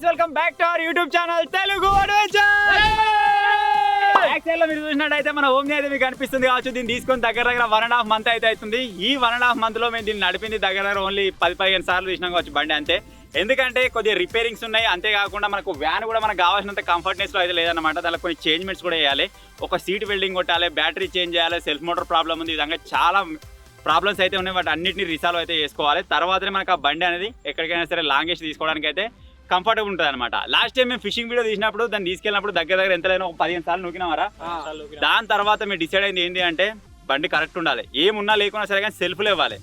Guys welcome back to our YouTube channel Telugu adventure. Actual మీరు చూసినట్టయితే మన హోమ్ అయితే మీకు అనిపిస్తుంది కావచ్చు. దీన్ని తీసుకొని దగ్గర 1.5 month అయితే అవుతుంది. ఈ 1.5 month లో మేము దీన్ని నడిపింది దగ్గర ఓన్లీ 10-15 సార్లు తీసినాం కావచ్చు బండి అంతే. ఎందుకంటే కొద్దిగా రిపేరింగ్స్ ఉన్నాయి, అంతేకాకుండా మనకు వ్యాన్ కూడా మనకు కావాల్సినంత కంఫర్ట్నెస్లో అయితే లేదన్నమాట. దానిలో కొన్ని చేంజ్మెంట్స్ కూడా చేయాలి, ఒక సీట్ వెల్డింగ్ కొట్టాలి, బ్యాటరీ చేంజ్ చేయాలి, సెల్ఫ్ మోటార్ ప్రాబ్లం ఉంది, ఈ విధంగా చాలా ప్రాబ్లమ్స్ అయితే ఉన్నాయి. వాటి అన్నింటినీ రిసాల్వ్ అయితే చేసుకోవాలి. తర్వాతనే మనకు ఆ బండి అనేది ఎక్కడికైనా సరే లాంగెస్ట్ తీసుకోవడానికి అయితే కంఫర్టబుల్ ఉంటుంది అనమాట. లాస్ట్ టైం మేము ఫిషింగ్ వీడియో తీసినప్పుడు దాన్ని తీసుకెళ్ళినప్పుడు దగ్గర ఎంతైనా ఒక 15 సార్లు నూకినామరా. దాని తర్వాత మేము డిసైడ్ అయింది ఏంటి అంటే బండి కరెక్ట్ ఉండాలి, ఏమున్నా లేకున్నా సరే కానీ సెల్ఫ్లు ఇవ్వాలి.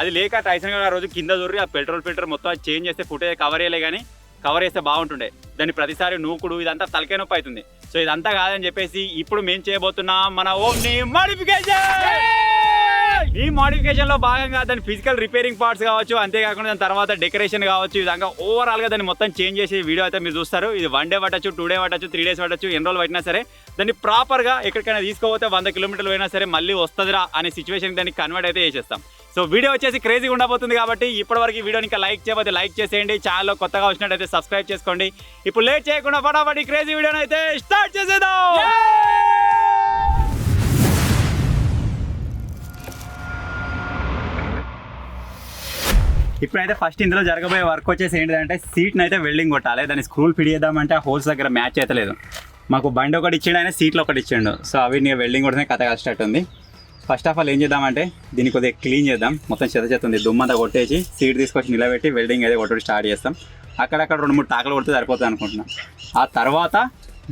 అది లేక టైసన్ గారు ఆ రోజు కింద దొరికి ఆ పెట్రోల్ ఫిల్టర్ మొత్తం చేంజ్ చేస్తే ఫుటేజ్ కవర్ చేయలే, కానీ కవర్ చేస్తే బాగుంటుండే. దాన్ని ప్రతిసారి నూకుడు ఇదంతా తలకే నొప్పి అవుతుంది. సో ఇదంతా కాదని చెప్పేసి ఇప్పుడు మేము చేయబోతున్నాం మన ఓమ్ని మోడిఫికేషన్. ఈ మోడిఫికేషన్ లో భాగంగా దాని ఫిజికల్ రిపేరింగ్ పార్ట్స్ కావచ్చు, అంతేకాకుండా దాని తర్వాత డెకరేషన్ కావచ్చు, ఈ విధంగా ఓవరాల్ గా దాన్ని మొత్తం చేంజ్ చేసే వీడియో అయితే మీరు చూస్తారు. ఇది 1 day పట్టచ్చు, 2 day పట్టచ్చు, 3 days పట్టచ్చు, ఎన్ని రోజులు పట్టినా సరే దాన్ని ప్రాపర్ గా ఎక్కడికైనా తీసుకోపోతే 100 kilometers అయినా సరే మళ్ళీ వస్తుందిరా అనే సిచ్యువేషన్ దాన్ని కన్వర్ట్ అయితే చేసేస్తాం. సో వీడియో వచ్చేసి క్రేజీగా ఉండబోతుంది కాబట్టి ఇప్పటివరకు ఈ వీడియోని ఇంకా లైక్ చేయకపోతే లైక్ చేసేయండి, ఛానల్లో కొత్తగా వచ్చినట్టయితే సబ్స్క్రైబ్ చేసుకోండి. ఇప్పుడు లేట్ చేయకుండా ఫటాఫట్ ఈ క్రేజీ వీడియోని అయితే స్టార్ట్ చేసేద్దాం. ఇప్పుడైతే ఫస్ట్ ఇందులో జరగబోయే వర్క్ వచ్చేసి ఏంటంటే సీట్ని అయితే వెల్డింగ్ కొట్టాలి. దాన్ని స్క్రూలు ఫిట్ చేద్దామంటే ఆ హోల్స్ దగ్గర మ్యాచ్ అయితే లేదు. మాకు బండి ఒకటి ఇచ్చిండు, ఆయన సీట్లు ఒకటి ఇచ్చిండు. సో అవి నేను వెల్డింగ్ కొడితే కథ కష్టం ఉంది. ఫస్ట్ ఆఫ్ ఆల్ ఏం చేద్దామంటే దీన్ని కొద్దిగా క్లీన్ చేద్దాం. మొత్తం చెత్త ఉంది, దుమ్మంతా కొట్టేసి సీట్ తీసుకొచ్చి నిలబెట్టి వెల్డింగ్ అయితే కొట్టడం స్టార్ట్ చేస్తాం. అక్కడక్కడ 2-3 టాకులు కొడితే సరిపోతుంది అనుకుంటున్నాం. ఆ తర్వాత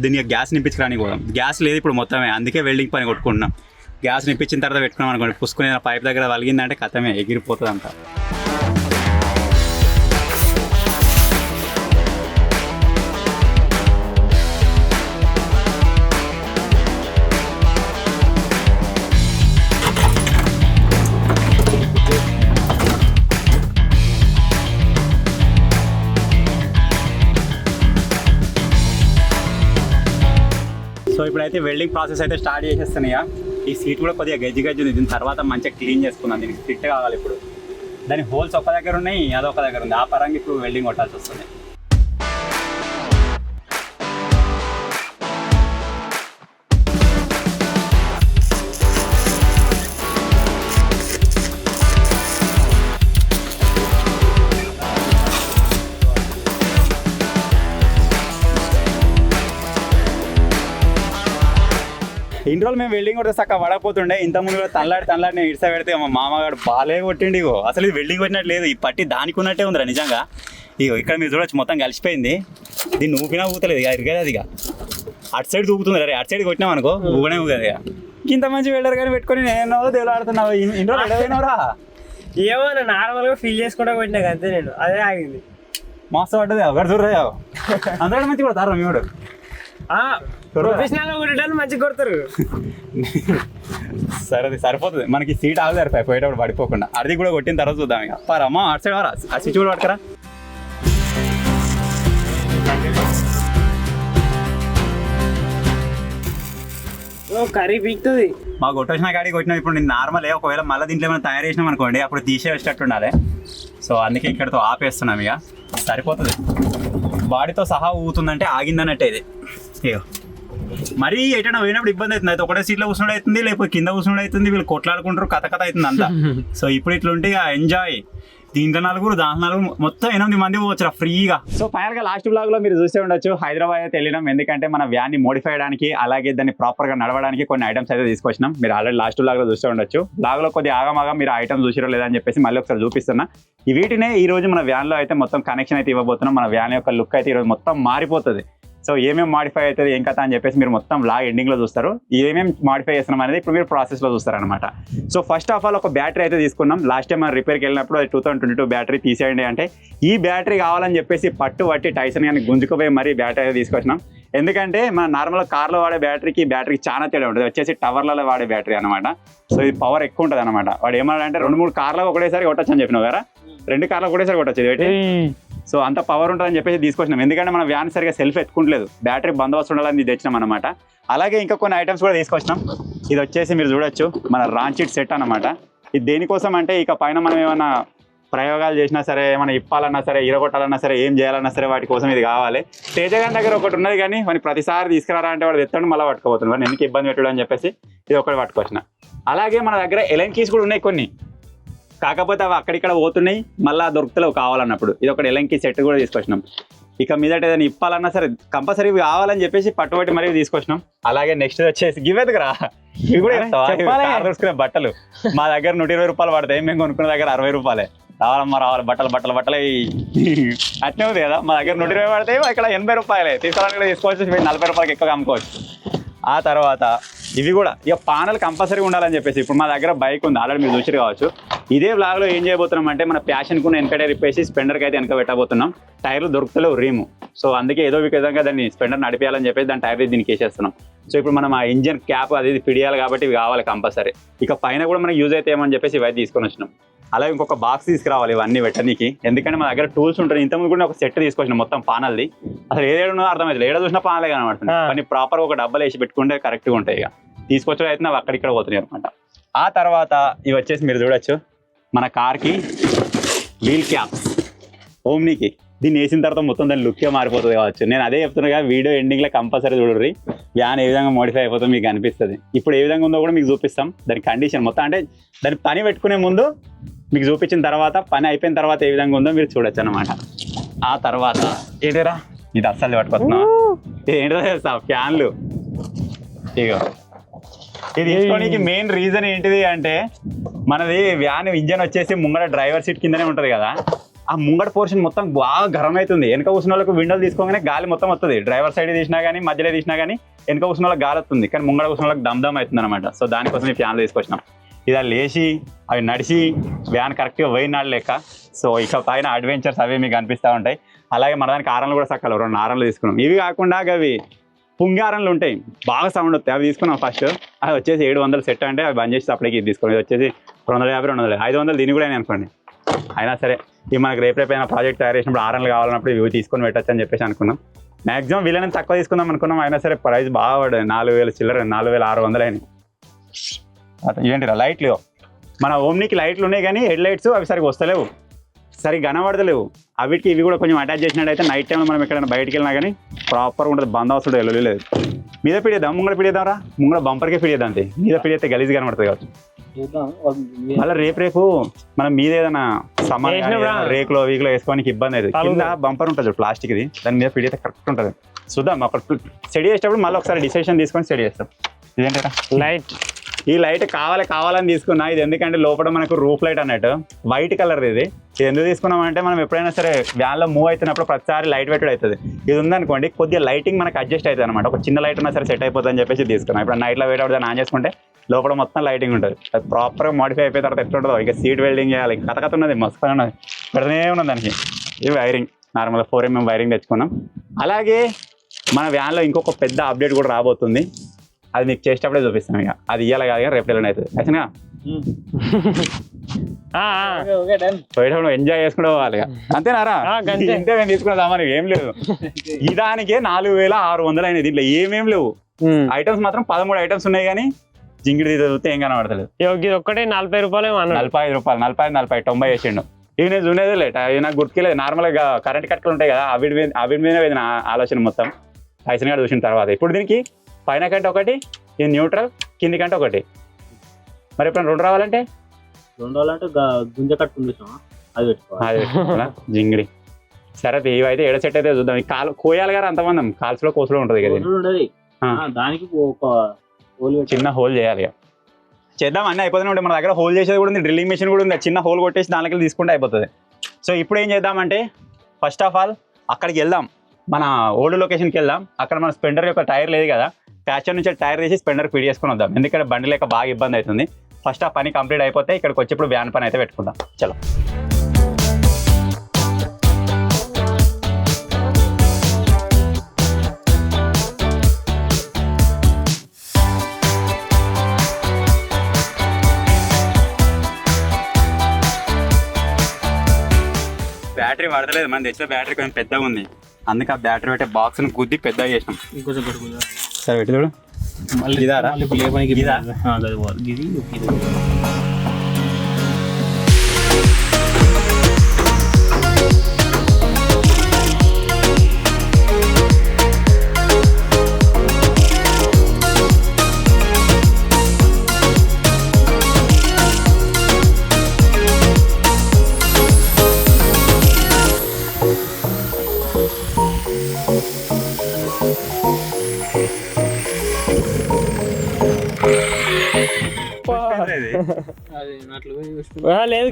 దీన్ని గ్యాస్ నింపించుకోవడానికి పోదాం. గ్యాస్ లేదు ఇప్పుడు మొత్తమే, అందుకే వెల్డింగ్ పని కొట్టుకుంటున్నాం. గ్యాస్ నింపించిన తర్వాత పెట్టుకున్నాం అనుకోండి, పుసుకునే పైప్ దగ్గర వలిగిందంటే కథమే ఎగిరిపోతుంది అంతా. సో ఇప్పుడైతే వెల్డింగ్ ప్రాసెస్ అయితే స్టార్ట్ చేసేస్తున్నాయా. ఈ సీట్ కూడా కొద్దిగా గజ్జి ఉంది, దీని తర్వాత మంచిగా క్లీన్ చేసుకున్నాం. దీనికి ఫిట్ కావాలి. ఇప్పుడు దాని హోల్స్ ఒక దగ్గర ఉన్నాయి, అదొక దగ్గర ఉంది. ఆ పరంగా ఇప్పుడు వెల్డింగ్ కొట్టాల్సి వస్తుంది. ఇన్ని రోజులు మేము వెల్డింగ్ కొడితే చక్కగా పడకపోతుండే. ఇంతకుముందు కూడా తనలాడి నేను ఇడిసా పెడితే మా మామగారు బాలే కొట్టిండి. ఇగో అసలు ఇది వెల్డింగ్ కొట్టినట్టు లేదు, ఈ పట్టి దానికి ఉన్నట్టే ఉందిరా నిజంగా. ఇగో ఇక్కడ మీరు చూడొచ్చు మొత్తం కలిసిపోయింది. దీన్ని ఊపినా ఊతలేదు, ఇక ఇరగదు. అది ఇక అటు సైడ్ దూకుతుంది. అరే అటు సైడ్ కొట్టినాం అనుకో ఊగనే ఊగదు. ఇక ఇంత మంచి వెల్డర్ కానీ పెట్టుకొని నేను దేవుడు ఆడుతున్నావు. ఇన్ని రోజులు ఎడపోయినావురా? ఏమో నార్మల్గా ఫీల్ చేసుకుంటా కొట్టినా అంతే, నేను అదే ఆగింది. మస్తు పడ్డది. ఒకటి చూడరా అందరూ మంచి కొడతారు. మీరు ప్రొఫెషనల్ గా కొట్టడానికి మంచిగా కొడతారు. సరే అది సరిపోతుంది మనకి. సీట్ ఆగు సరిపోయి పోయేటప్పుడు పడిపోకుండా. అది కూడా కొట్టిన తర్వాత చూద్దాం. ఇక పారమ్మా అటు సైడ్ వారా, ఆ స్విచ్ కూడా పట్టుకరా. కర్రీ పీక్తుంది. మాకు కొట్టొచ్చిన కాడికి కొట్టినాం. ఇప్పుడు నేను నార్మలే, ఒకవేళ మళ్ళీ దీంట్లో ఏమైనా తయారు చేసినాం అనుకోండి అప్పుడు తీసేసేటట్టు ఉండాలి. సో అందుకే ఇక్కడతో ఆపేస్తున్నాం. ఇక సరిపోతుంది. బాడీతో సహా ఊగుతుందంటే ఆగిందన్నట్టే ఇది. ఇక మరీ ఎటైనా పోయినప్పుడు ఇబ్బంది అవుతుంది. అయితే ఒకటే సీట్లో కూర్చుండే అవుతుంది, లేకపోతే కింద కూర్చుండే అవుతుంది. వీళ్ళు కొట్లాడుకుంటారు, కథ అవుతుంది అంతా. సో ఇప్పుడు ఇట్లుంటే ఇక ఎంజాయ్. దీంట్లో 4, దాంట్లో 4, మొత్తం 8 మంది పోవచ్చు ఫ్రీగా. సో ఫైనల్ గా లాస్ట్ బ్లాగ్ లో మీరు చూస్తే ఉండొచ్చు హైదరాబాద్ అయితే వెళ్ళినాం. ఎందుకంటే మన వ్యాన్ ని మోడిఫై చేయడానికి, అలాగే దాన్ని ప్రాపర్ గా నడవడానికి కొన్ని ఐటమ్స్ అయితే తీసుకొచ్చినాం. మీరు ఆల్రెడీ లాస్ట్ బ్లాగ్ లో చూస్తే ఉండొచ్చు. బ్లాగ్ లో కొద్దిగా ఆగమాగా మీరు ఐటమ్స్ చూసిరో లేదని చెప్పేసి మళ్ళీ ఒకసారి చూపిస్తున్నా. ఈ వీటినే ఈ రోజు మన వ్యాన్ లో అయితే మొత్తం కనెక్షన్ అయితే ఇవ్వబోతున్నాం. మన వ్యాన్ యొక్క లుక్ అయితే ఈరోజు మొత్తం మారిపోతుంది. సో ఏమేమి మాడిఫై అవుతుంది ఏం కథ అని చెప్పేసి మీరు మొత్తం బ్లాగ్ ఎండింగ్లో చూస్తారు. ఏమేమి మాడిఫై చేస్తున్నాం అనేది ఇప్పుడు మీరు ప్రాసెస్లో చూస్తారనమాట. సో ఫస్ట్ ఆఫ్ ఆల్ ఒక బ్యాటరీ అయితే తీసుకున్నాం. లాస్ట్ టైం మనం రిపేర్కి వెళ్ళినప్పుడు అది 2022 బ్యాటరీ తీసేయండి అంటే ఈ బ్యాటరీ కావాలని చెప్పేసి పట్టి టైసన్ కానీ గుంజుకుపోయి మరీ బ్యాటరీ అయితే తీసుకొచ్చినాం. ఎందుకంటే మన నార్మల్గా కార్లో వాడే బ్యాటరీకి చాలా తేడా ఉంటుంది. వచ్చేసి టవర్లలో వాడే బ్యాటరీ అనమాట. సో ఇది పవర్ ఎక్కువ ఉంటుంది అనమాట. వాడు ఏమన్నాడంటే 2-3 కార్లో ఒకటేసారి కొట్టచ్చు అని చెప్పినావు కదా, 2 కార్లు ఒకటేసారి కొట్టచ్చు ఏంటి. సో అంత పవర్ ఉంటుందని చెప్పేసి తీసుకొచ్చినాం. ఎందుకంటే మన వ్యాన్ సరిగా సెల్ఫ్ ఎత్తుకుంటలేదు, బ్యాటరీ బందోబస్తు ఉండాలని తెచ్చినాం అనమాట. అలాగే ఇంకా కొన్ని ఐటమ్స్ కూడా తీసుకొచ్చినాం. ఇది వచ్చేసి మీరు చూడొచ్చు మన రాంచిట్ సెట్ అనమాట. ఇది దేనికోసం అంటే ఇక పైన మనం ఏమైనా ప్రయోగాలు చేసినా సరే, ఏమైనా ఇప్పాలన్నా సరే, ఇరగొట్టాలన్నా సరే, ఏం చేయాలన్నా సరే వాటి కోసం ఇది కావాలి. తేజగాని దగ్గర ఒకటి ఉన్నది కానీ వాడిని ప్రతిసారి తీసుకురారా అంటే వాడు తెస్తాడు, మళ్ళీ పట్టుకోబోతున్నాడు. వాడిని ఎందుకు ఇబ్బంది పెట్టాడు అని చెప్పేసి ఇది ఒకటి పట్టుకొచ్చిన. అలాగే మన దగ్గర ఎలైన్ కీస్ కూడా ఉన్నాయి కొన్ని, కాకపోతే అవి అక్కడిక్కడ పోతున్నాయి, మళ్ళీ దొరుకుతలేవు కావాలన్నప్పుడు. ఇది ఒకటి ఎలైన్ కీ సెట్ కూడా తీసుకొచ్చినాం. ఇక మీదట ఏదైనా ఇప్పాలన్నా సరే కంపల్సరీ ఇవి కావాలని చెప్పేసి పట్టుబట్టి మరీ తీసుకొచ్చినాం. అలాగే నెక్స్ట్ వచ్చేసి గివ్వెదుకురా, ఇవి కూడా దొరుకునే బట్టలు మా దగ్గర 120 రూపాయలు పడతాయి, మేము కొనుక్కున్న దగ్గర 60 రూపాయలే. రావాలమ్మా రావాలి, బట్టలు అట్నే ఉంది కదా. మా దగ్గర 120 పడతాయి, ఇక్కడ 80 రూపాయలే. తీసుకోవాలని తీసుకోవచ్చు, 40 రూపాయలకి ఎక్కువ అమ్ముకోవచ్చు. ఆ తర్వాత ఇవి కూడా ఇక పానలు కంపల్సరీ ఉండాలని చెప్పేసి ఇప్పుడు మా దగ్గర బైక్ ఉంది, ఆల్రెడీ మీరు చూసి కావచ్చు. ఇదే వ్లాగ్లో ఏం చేయబోతున్నాం అంటే మన ప్యాషన్కు వెనకటే రిప్పేసి స్పెండర్కి అయితే వెనక పెట్టబోతున్నాం. టైర్లు దొరుకుతలేవు రీము, సో అందుకే ఏదో విధంగా దాన్ని స్పెండర్ నడిపేయాలని చెప్పేసి దాని టైర్ దీనికి వేసేస్తున్నాం. సో ఇప్పుడు మనం ఆ ఇంజన్ క్యాప్ అది పిడియాలి కాబట్టి ఇవి కావాలి కంపల్సరీ. ఇక పైన కూడా మనకి యూజ్ అయితే ఏమని చెప్పేసి ఇవైతే తీసుకొని వచ్చినాం. అలాగే ఇంకొక బాక్స్ తీసుకురావాలి ఇవన్నీ పెట్టడానికి, ఎందుకంటే మా దగ్గర టూల్స్ ఉంటాయి. ఇంతకుముందు కూడా ఒక సెట్ తీసుకొచ్చిన మొత్తం పానల్ది, అసలు ఏదేడున్నో అర్థమైంది, ఏడ చూసినా పానలే కనబడుతుంది. కానీ ప్రాపర్గా ఒక డబ్బాలు వేసి పెట్టుకుంటే కరెక్ట్గా ఉంటాయి. ఇక తీసుకొచ్చడం అయితే నాకు అక్కడిక్కడ పోతున్నాయి అనమాట. ఆ తర్వాత ఇవి వచ్చేసి మీరు చూడొచ్చు మన కార్కి వీల్ క్యాప్స్ ఓమ్నీకి. దీన్ని వేసిన తర్వాత మొత్తం దాని లుక్కే మారిపోతుంది కావచ్చు. నేను అదే చెప్తున్నా, వీడియో ఎండింగ్లో కంపల్సరీ చూడరు వ్యాన్ ఏ విధంగా మోడిఫై అయిపోతుందో మీకు అనిపిస్తుంది. ఇప్పుడు ఏ విధంగా ఉందో కూడా మీకు చూపిస్తాం. దాని కండిషన్ మొత్తం అంటే దాని పని పెట్టుకునే ముందు మీకు చూపించిన తర్వాత, పని అయిపోయిన తర్వాత ఏ విధంగా ఉందో మీరు చూడొచ్చు అనమాట. ఆ తర్వాత ఏంటిరా ఇది అస్సలు పట్టుకొస్తున్నావా, ఇది ఏంటో తెలుసా, ఫ్యాన్లు. ఇగో ఇది తీసుకోవడానికి మెయిన్ రీజన్ ఏంటిది అంటే మనది వ్యాన్ ఇంజన్ వచ్చేసి ముంగడ డ్రైవర్ సీట్ కిందనే ఉంటుంది కదా, ఆ ముంగడ పోర్షన్ మొత్తం బాగా గరం అవుతుంది. వెనక కూర్చున్న వాళ్ళకి విండోలు తీసుకోగానే గాలి మొత్తం వస్తుంది. డ్రైవర్ సైడ్ తీసినా కానీ మధ్యలో తీసినా కానీ వెనక కూర్చున్న వాళ్ళకి గాలి వస్తుంది, కానీ ముంగడ కూర్చున్న వాళ్ళకి దమ్ అవుతుంది అనమాట. సో దానికోసం ఈ ఫ్యాన్లు తీసుకొచ్చినాం. ఇది లేచి అవి నడిచి వ్యాన్ కరెక్ట్గా పోయినాడు లెక్క. సో ఇక పైన అడ్వెంచర్స్ అవి మీకు అనిపిస్తూ ఉంటాయి. అలాగే మన దానికి ఆరణలు కూడా సక్కలు 2 ఆరణలు తీసుకున్నాం. ఇవి కాకుండా అవి పుంగారణలు ఉంటాయి, బాగా సౌండ్ వస్తాయి, అవి తీసుకున్నాం ఫస్ట్. అది వచ్చేసి 700 సెట్ అంటే అవి బంద్ చేసి అప్పటికి ఇది తీసుకున్నాం. ఇది వచ్చేసి 250, 200, 500 దీన్ని కూడా అనుకోండి. అయినా సరే ఇవి మనకు రేపైనా ప్రాజెక్ట్ తయారు చేసినప్పుడు ఆరణలు కావాలన్నప్పుడు ఇవి తీసుకొని పెట్టచ్చు అని చెప్పేసి అనుకున్నాం. మ్యాక్సిమం వీళ్ళని తక్కువ తీసుకుందాం అనుకున్నాం, అయినా సరే ప్రైస్ బాగా పడ్డది. 4000 చిల్లర, 4600 అయినాయి. ఏంటిరా లైట్లు, మన ఓమ్నీకి లైట్లు ఉన్నాయి కానీ హెడ్ లైట్స్ అవి సరిగ్గా వస్తలేవు, సరిగ్గా కనబడతలేవు. అవిటికి ఇవి కూడా కొంచెం అటాచ్ చేసినట్టయితే నైట్ టైంలో మనం ఎక్కడైనా బయటికి వెళ్ళినా కానీ ప్రాపర్గా ఉంటుంది, బందోబస్తుడు వెళ్ళలేదు. మీద పిడిద్దాం, ముంగడ పిడిద్దాం రా, ముంగడ బంపర్కే పిడిద్దాం. అంతే మీద పిడితే గలీజ్ కనబడుతుంది కావచ్చు. మళ్ళీ రేపు మనం మీద ఏదైనా సామాన్ రేకులో వీకులో వేసుకోవడానికి ఇబ్బంది అవుతుంది. కింద బంపర్ ఉంటుంది ప్లాస్టిక్ది, దాని మీద పిడితే కరెక్ట్ ఉంటుంది. చూద్దాం అక్కడ స్టడీ చేసేటప్పుడు మళ్ళీ ఒకసారి డిసిషన్ తీసుకొని స్టడీ చేస్తాం. ఇదేంటా లైట్, ఈ లైట్ కావాలని తీసుకున్నా. ఇది ఎందుకంటే లోపల మనకు రూఫ్ లైట్ అన్నట్టు వైట్ కలర్. ఇది ఎందుకు తీసుకున్నామంటే మనం ఎప్పుడైనా సరే వ్యాన్లో మూవ్ అవుతున్నప్పుడు ప్రతిసారి లైట్ పెట్టడం అవుతుంది. ఇది ఉందనుకోండి కొద్దిగా లైటింగ్ మనకు అడ్జస్ట్ అవుతుంది అనమాట. ఒక చిన్న లైట్ ఉన్నా సరే సెట్ అయిపోతుంది అని చెప్పేసి తీసుకున్నాం. ఇప్పుడు నైట్లో వేటప్పుడు దాన్ని ఆన్ చేసుకుంటే లోపల మొత్తం లైటింగ్ ఉంటుంది. అది ప్రాపర్గా మోడిఫై అయిపోయిన తర్వాత ఎట్లా ఉంటుందో. ఇక సీట్ వెల్డింగ్ చేయాలి, కథ ఉన్నది, మస్తు ఉన్నది, పెడతానే ఉన్నది దానికి. ఇది వైరింగ్ నార్మల్గా 4mm వైరింగ్ తెచ్చుకున్నాం. అలాగే మన వ్యాన్లో ఇంకొక పెద్ద అప్డేట్ కూడా రాబోతుంది, అది మీకు చేసేటప్పుడే చూపిస్తాం. ఇక అది ఇవ్వాలి కాదు కానీ రేపు ఎల్లుండి అవుతుంది. యాక్చువల్గా పోయేటప్పుడు ఎంజాయ్ చేసుకుంటూ పోవాలి. అంతేనారా, ఇంతే మేము తీసుకున్నామని ఏం లేదు. ఈ దానికే 4600 అయినాయి. దీంట్లో ఏమేం లేవు, ఐటమ్స్ మాత్రం 13 ఐటమ్స్ ఉన్నాయి కానీ జింగిడి చూస్తే ఏం కనబడతలేదు. ఒక్కటే 40 రూపాయలు, 45 రూపాయలు, 40, 90 వేసిండు. ఇవి నేను చూడలేదు లేట, ఇవి నాకు గుర్తులేదు. నార్మల్గా కరెంట్ కట్టలు ఉంటాయి కదా, అవి మీద నా ఆలోచన మొత్తం ఐసన్ గారు చూసిన తర్వాత. ఇప్పుడు దీనికి పైన కంటే ఒకటి, ఇది న్యూట్రల్, కింది కంటే ఒకటి. మరి ఎప్పుడైనా 2 రావాలంటే గుంజ కట్టు అది పెట్టుకోవాలా జింగిడి. సరే ఇవైతే ఎడ సెట్ అయితే చూద్దాం. ఈ కాలు కోయాలి గారు అంతమంది కాల్స్లో కోసులో ఉంటుంది కదా, దానికి ఒక చిన్న హోల్ చేయాలి. చేద్దాం, అన్నీ అయిపోతూనే ఉంటాయి. మన దగ్గర హోల్ చేసేది కూడా ఉంది, డ్రిల్లింగ్ మెషిన్ కూడా ఉంది. చిన్న హోల్ కొట్టేసి దానికి తీసుకుంటే అయిపోతుంది. సో ఇప్పుడు ఏం చేద్దామంటే ఫస్ట్ ఆఫ్ ఆల్ అక్కడికి వెళ్దాం, మన ఓల్డ్ లొకేషన్కి వెళ్దాం. అక్కడ మన స్పెండర్ యొక్క టైర్ లేదు కదా, ప్యాచర్ నుంచి టైర్ తీసి స్పెండర్ ఫిట్ చేసుకుని వద్దాం. ఎందుకంటే బండి లేక బాగా ఇబ్బంది అవుతుంది. ఫస్ట్ ఆ పని కంప్లీట్ అయిపోతే ఇక్కడికి వచ్చేప్పుడు వ్యాన్ పని అయితే పెట్టుకుందాం. చలో బ్యాటరీ పడతలేదు, మన తెచ్చిన బ్యాటరీ కొంచెం పెద్దగా ఉంది, అందుకే ఆ బ్యాటరీ పెట్టే బాక్స్ని గుద్ది పెద్దగా చేసినాం. సరే పెట్టి చూడు, ఇదారా ఇది లేదు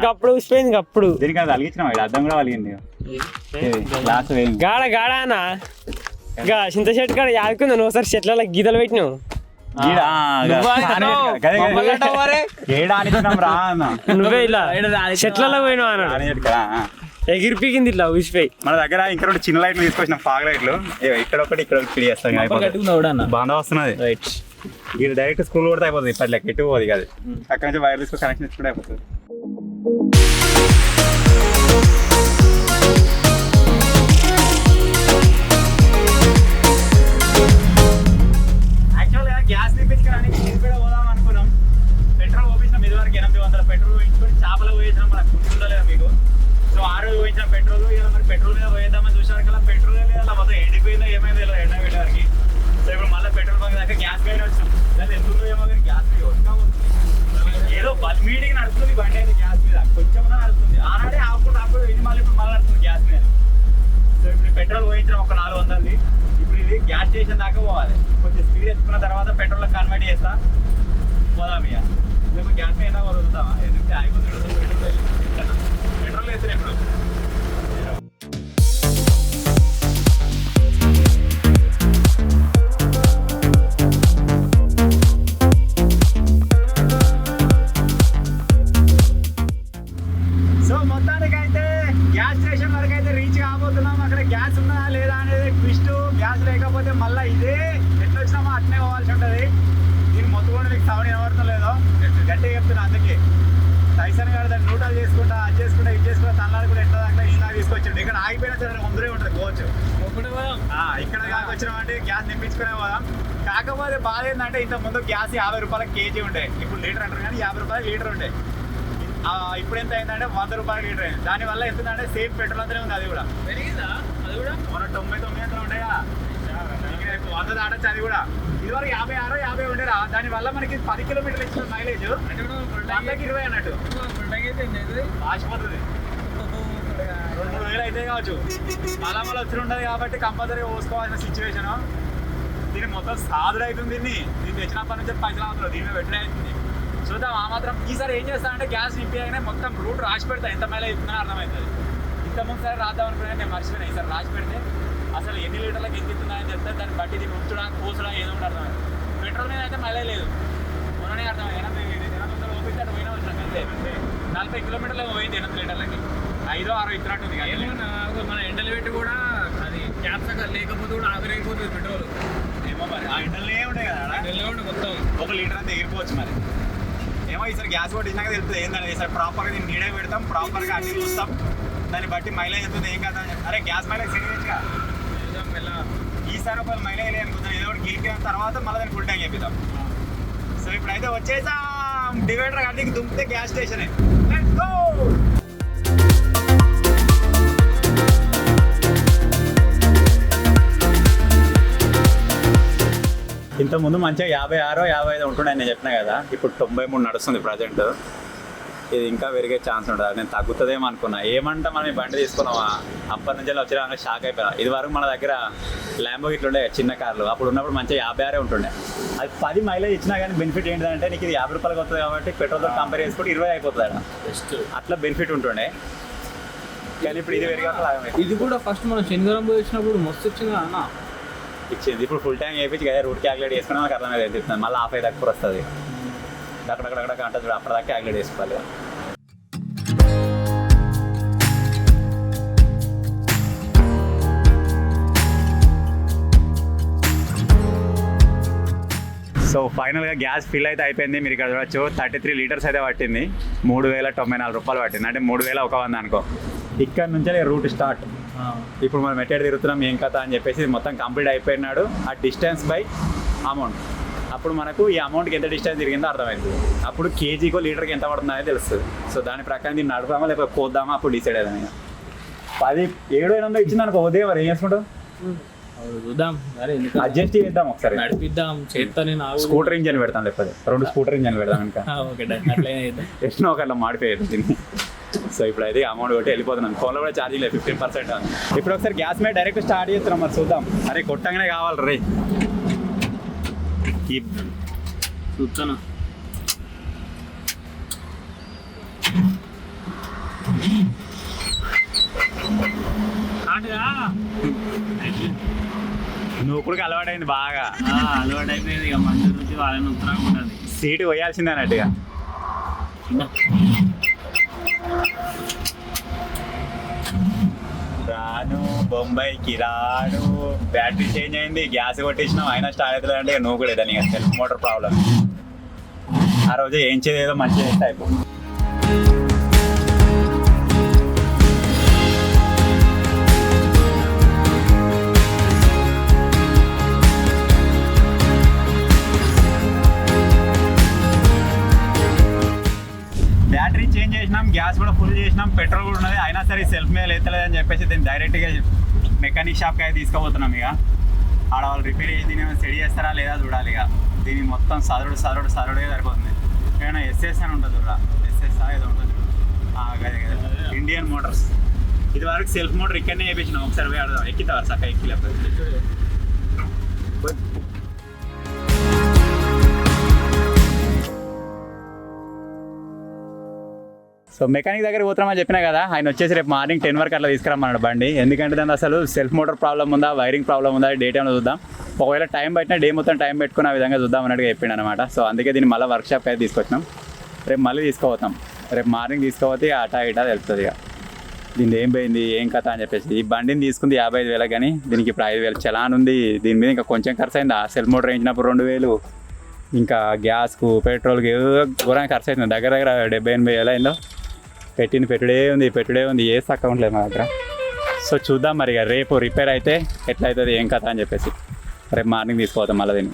అప్పుడు ఊసిపోయింది అప్పుడు. దీనికి అది అలిగించిన అర్థం కూడా అలిగింది. గ్లాస్ వేయింది గాడ గాడ అన్న ఇంకా చింత చెట్టు కాడ యాదుకుందా నువ్వు ఒకసారి చెట్ల గీతలు పెట్టినావు. నువ్వే ఇలా చెట్లలో పోయినావు అన్నాడు. ఎగిరిపికింది ఇట్లా ఊసిపోయి. మన దగ్గర ఇంకా రెండు చిన్న లైట్లు తీసుకొచ్చిన ఫాగ్ లైట్లు, ఇక్కడ ఒకటి ఇక్కడ ఒకటి చేస్తాం. బాగా వస్తున్నది. ఇది డైరెక్ట్ స్కూల్ కూడా అయిపోతుంది. ఇప్పటికి ఎటు పోదు కాదు, అక్కడ నుంచి వైర్ తీసుకొని కనెక్షన్ ఇచ్చుకుంటే అయిపోతుంది. యాక్చువల్గా గ్యాస్ తెప్పించుకోవడానికి కూడా పోదాం అనుకున్నాం. పెట్రోల్ పోయించినాం. ఇది వరకు 800 పెట్రోల్ పోయించుకొని చేపలు పోయించినాం. మనకు గుర్తుండలేదు మీకు. సో 6 పోయించిన పెట్రోల్ ఇలా మరి పెట్రోల్ మీద పోయేద్దామని చూసారు కదా, పెట్రోల్ లేదా అలా మొత్తం ఎండిపోయిందో ఏమైందో ఇలా ఎండ పెట్టడానికి. సో ఇప్పుడు మళ్ళీ పెట్రోల్ బంక్ దాకా గ్యాస్ పైన వచ్చినాం. దాన్ని ఎందుకు ఏమో కానీ గ్యాస్ మీద వస్తా ఏదో బల్క్ మీటింగ్ నడుస్తుంది బండి అయితే గ్యాస్ మీద కొంచెం నడుస్తుంది. ఆనాడే ఆకుండా ఇది మళ్ళీ ఇప్పుడు మళ్ళీ నడుస్తుంది గ్యాస్ మీద. సో ఇప్పుడు పెట్రోల్ పోయించిన ఒక 400. ఇప్పుడు ఇది గ్యాస్ స్టేషన్ దాకా పోవాలి. కొంచెం స్పీడ్ ఎత్తుకున్న తర్వాత పెట్రోల్ కన్వర్ట్ చేస్తా పోదాం. ఇక మేము గ్యాస్ మీద ఏదో వదులుతామా, ఎందుకంటే అయిపోతుంది. పెట్రోల్ వేస్తారు ఎప్పుడు. సో మొత్తానికైతే గ్యాస్ స్టేషన్ వరకు అయితే రీచ్ కాబోతున్నాం. అక్కడ గ్యాస్ ఉన్నదా లేదా అనేది ట్విస్ట్. గ్యాస్ లేకపోతే మళ్ళీ ఇదే ఎట్లా వచ్చినామో అట్నే పోవాల్సి ఉంటుంది. దీన్ని మొత్తం కూడా మీకు సౌండ్ వినబడతలేదో గట్టిగా చెప్తున్నా. అందుకే టైసన్ గారు దాన్ని న్యూట్రల్ చేసుకుంటా, అది చేసుకుంటా, ఇది చేసుకుంటా, తల్లాడు కూడా ఎట్లా దాకా ఇలా తీసుకొచ్చాడు. ఇక్కడ ఆగిపోయినా సరే ముందరే ఉంటుంది పోవచ్చు. ఇక్కడ దాకా వచ్చినామంటే గ్యాస్ నింపించుకునే పోదాం. కాకపోతే బాధ ఏంటంటే ఇంత ముందు గ్యాస్ 50 రూపాయల కేజీ ఉండే. ఇప్పుడు లీటర్ అంటారు కానీ 50 రూపాయల లీటర్ ఉండే. ఇప్పుడు ఎంత అయిందంటే 100 రూపాయల లీటర్ అయింది. దానివల్ల ఎంత అంటే సేమ్ పెట్రోల్ అంతనే ఉంది. అది కూడా మన 99 అంతా ఉండేగా, 100 దాటచ్చు. అది కూడా ఇదివరకు 56, 50 ఉండేరా. దానివల్ల మనకి 10 కిలోమీటర్లు ఇచ్చిన మైలేజ్ 20 అన్నట్టు ఆశపోతుంది. 2-3 వేలు అయితే కావచ్చు. మళ్ళా వచ్చి ఉండదు కాబట్టి కంపల్సరీ పోసుకోవాల్సిన సిచ్యువేషన్. దీన్ని మొత్తం సాదుడు అవుతుంది. దీన్ని తెచ్చినప్పటి నుంచి పైసలు అవుతుంది. దీని పెట్టలే అవుతుంది. చూద్దాం ఆ మాత్రం. ఈసారి ఏం చేస్తా అంటే గ్యాస్ నింపిగానే మొత్తం రూట్ రాసి పెడతా. ఎంత మైలేజ్ ఇస్తుందో అర్థమవుతుంది. ఇంతకుముందు సారి రాద్దాం అనుకున్నా నేను మర్చిపోయినా. ఈసారి రాసి పెడితే అసలు ఎన్ని లీటర్లకు ఎంత ఇస్తుందని చెప్తే దాన్ని బట్టి దీన్ని ఉంచడా కోసడా ఏదో కూడా అర్థమైంది. పెట్రోల్ మీద అయితే మైలేజ్ లేదు. మొన్ననే అర్థమైంది. 800 ఓపిస్తే అటు పోయినా వచ్చినాం. అంతే 40 కిలోమీటర్లు పోయింది 800 లీటర్లకి. 5-6 ఇచ్చినట్టుంది. మన ఎండలు పెట్టి కూడా అది క్యాప్స్ లేకపోతే కూడా ఆవిరైపోతుంది పెట్రోల్. ఏమో మరి ఆ ఎండలే ఉంటాయి కదా మొత్తం 1 లీటర్ అంతా ఎగిరిపోవచ్చు. మరి ఏమో ఈసారి గ్యాస్ కొట్టినాక తెలుస్తుంది ఏంటంటే. ఈసారి ప్రాపర్గా దీన్ని నీడే పెడతాం, ప్రాపర్గా అన్ని చూస్తాం. దాన్ని బట్టి మైలేజ్ ఎంత ఏం కదా. అరే గ్యాస్ మైలేజ్ సెటిల్గా ఈసారి ఒకవేళ మైలేజ్ అనుకుంటాను. ఏదో ఒకటి గెలిపిన తర్వాత మళ్ళీ దాన్ని ఫుల్ ట్యాంక్ చేపిద్దాం. సో ఇప్పుడైతే వచ్చేసాం. డివైడర్ అన్నికి దుంపితే గ్యాస్ స్టేషనే. Let's go. ఇంతకుముందు మంచిగా 56, 55 ఉంటుండే నేను చెప్పినా కదా. ఇప్పుడు 93 నడుస్తుంది ప్రజెంట్. ఇది ఇంకా పెరిగే ఛాన్స్ ఉంటుంది. నేను తగ్గుతుందేమో అనుకున్నా. ఏమంటా మనం ఈ బండి తీసుకున్నావా అప్పటి నుంచి వచ్చినా షాక్ అయిపోయినా. ఇది వరకు మన దగ్గర ల్యాంబో ఇట్లుండే చిన్న కార్లు. అప్పుడు ఉన్నప్పుడు మంచిగా 56 ఉంటుండే. అది 10 మైలేజ్ ఇచ్చినా కానీ బెనిఫిట్ ఏంటంటే నీకు ఇది 50 రూపాయలకి వస్తుంది కాబట్టి పెట్రోల్తో కంపేర్ చేసుకుంటే 20 అయిపోతుంది అక్కడ. అట్లా బెనిఫిట్ ఉంటుండే. కానీ ఇప్పుడు ఇది పెరిగాక ఇది కూడా ఫస్ట్ మనం శనివారం పోయి వచ్చినప్పుడు మస్తు వచ్చింది అన్న. ఇచ్చింది. ఇప్పుడు ఫుల్ ట్యాంక్ వేయించి కదా రూట్ క్యాలిక్యులేట్ చేసుకున్నా నాకు అర్థమైతే చెప్తాను. మళ్ళీ 50 దాకా వస్తుంది. అక్కడక్కడ అంటే చూడ అప్పటిదాకా క్యాలిక్యులేట్ చేసుకోవాలి. సో ఫైనల్గా గ్యాస్ ఫిల్ అయితే అయిపోయింది. మీరు ఇక్కడ చూడవచ్చు 33 లీటర్స్ అయితే పట్టింది. 3094 రూపాయలు పట్టింది. అంటే 3100 అనుకో. ఇక్కడ నుంచే రూట్ స్టార్ట్. ఇప్పుడు మనం ఎక్కడ తిరుగుతున్నాం ఏం కథ అని చెప్పేసి మొత్తం కంప్లీట్ అయిపోయినాడు. ఆ డిస్టెన్స్ బై అమౌంట్. అప్పుడు మనకు ఈ అమౌంట్కి ఎంత డిస్టెన్స్ తిరిగిందో అర్థమవుతుంది. అప్పుడు కేజీకో లీటర్కి ఎంత పడుతుందో అనేది తెలుస్తుంది. సో దాని ప్రకారం దీన్ని నడుపుదామా లేకపోతే పోద్దామా అప్పుడు డిసైడ్ అయ్యాను. 1700 ఇచ్చింది అనుకో ఉదయం మరి ఏం చేసుకుంటావు చూద్దాం. అడ్జస్ట్ చేద్దాం ఒకసారి. నడిపిద్దాం. చేస్తా నేను స్కూటర్ ఇంజన్ పెడతాం లేకపోతే 2 స్కూటర్ ఇంజన్ పెడదాం ఇంకా. ఓకే అట్లా ఎట్లా ఒకట్లా మాడిపోయేది దీన్ని. సో ఇప్పుడు అయితే అమౌంట్ కొట్టి వెళ్ళిపోతున్నాను. ఫోన్లో కూడా ఛార్జింగ్ లేదు, 15% ఉంది. ఇప్పుడు ఒకసారి గ్యాస్ మీద డైరెక్ట్ స్టార్ట్ చేస్తున్నాం, మరి చూద్దాం. అరే కొట్టంగానే కావాలి రే. ఈ చూస్తాను. నువ్వు కూడా అలవాటైంది బాగా. అలవాటు అయిపోయింది ఇక మంచి రుచి వాళ్ళని ఉత్తరంగా ఉంటుంది. సీటు పోయాల్సిందే అన్నట్టుగా. రాను బొంబాయికి రాను, బ్యాటరీ చేంజ్ అయింది, గ్యాస్ కొట్టేసినావు, అయినా స్టార్ట్ అవుతుంది అంటే నువ్వు కూడా దాని సెల్ఫ్ మోటార్ ప్రాబ్లం. ఆ రోజు ఏం చేయలేదో మంచిగా చేస్తే అయిపోతుంది. బ్యాటరీ చేంజ్ చేసినాం, గ్యాస్ కూడా ఫుల్ చేసినాం, పెట్రోల్ కూడా ఉన్నది, అయినా సరే సెల్ఫ్ మీద లేతలేదని చెప్పేసి దీన్ని డైరెక్ట్గా మెకానిక్ షాప్కి అయితే తీసుకుపోతున్నాం. ఇక ఆడ వాళ్ళు రిపేర్ చేసి దీన్ని సెడి చేస్తారా లేదా చూడాలి. ఇక దీన్ని మొత్తం సరుడే సరిపోతుంది. ఏమైనా ఎస్ఎస్ అని ఉంటుంది చూడ, ఎస్ఎస్ ఏదో ఉంటుంది, అదే ఇండియన్ మోటార్స్. ఇది వరకు సెల్ఫ్ మోటార్ ఇక్కడనే వేయించినాం. ఒకసారి పోయి ఆడదాం, ఎక్కితావారు చక్క ఎక్కిలేకపోతే. సో మెకానిక్ దగ్గర పోతున్నామని చెప్పినా కదా, ఆయన వచ్చేసి రేపు మార్నింగ్ 10 వరకు అట్లా తీసుకురమ్మన్నాడు బండి. ఎందుకంటే దాని అసలు సెల్ఫ్ మోటార్ ప్రాబ్లం ఉందా, వైరింగ్ ప్రాబ్లం ఉందా, డే టైంలో చూద్దాం. ఒకవేళ టైం పట్టినా డే మొత్తం టైం పెట్టుకుని ఆ విధంగా చూద్దాం అన్నట్టుగా చెప్పిండు అనమాట. సో అందుకే దీన్ని మళ్ళీ వర్క్షాప్ అయితే తీసుకొచ్చినాం. రేపు మళ్ళీ తీసుకుపోతాం. రేపు మార్నింగ్ తీసుకుపోతే అటా ఇటా తెలుస్తుంది. ఇక దీన్ని ఏం పోయింది ఏం కథ అని చెప్పేసి. ఈ బండిని తీసుకుంది 55,000 కానీ దీనికి ఇప్పుడు 5,000 చలాన్ ఉంది. దీని మీద ఇంకా కొంచెం ఖర్చు అయింది. ఆ సెల్ఫ్ మోటార్ వేయించినప్పుడు 2,000, ఇంకా గ్యాస్కు పెట్రోల్కి ఘోరంగా ఖర్చు అవుతుంది. దగ్గర 70,000-80,000 అయిందో. పెట్టుడే ఉంది, ఏ తక్కువ ఉండలేదు మా దగ్గర. సో చూద్దాం మరి. ఇక రేపు రిపేర్ అయితే ఎట్లా అవుతుంది ఏం కథ అని చెప్పేసి రేపు మార్నింగ్ తీసుకుపోతాం మళ్ళీ దీన్ని.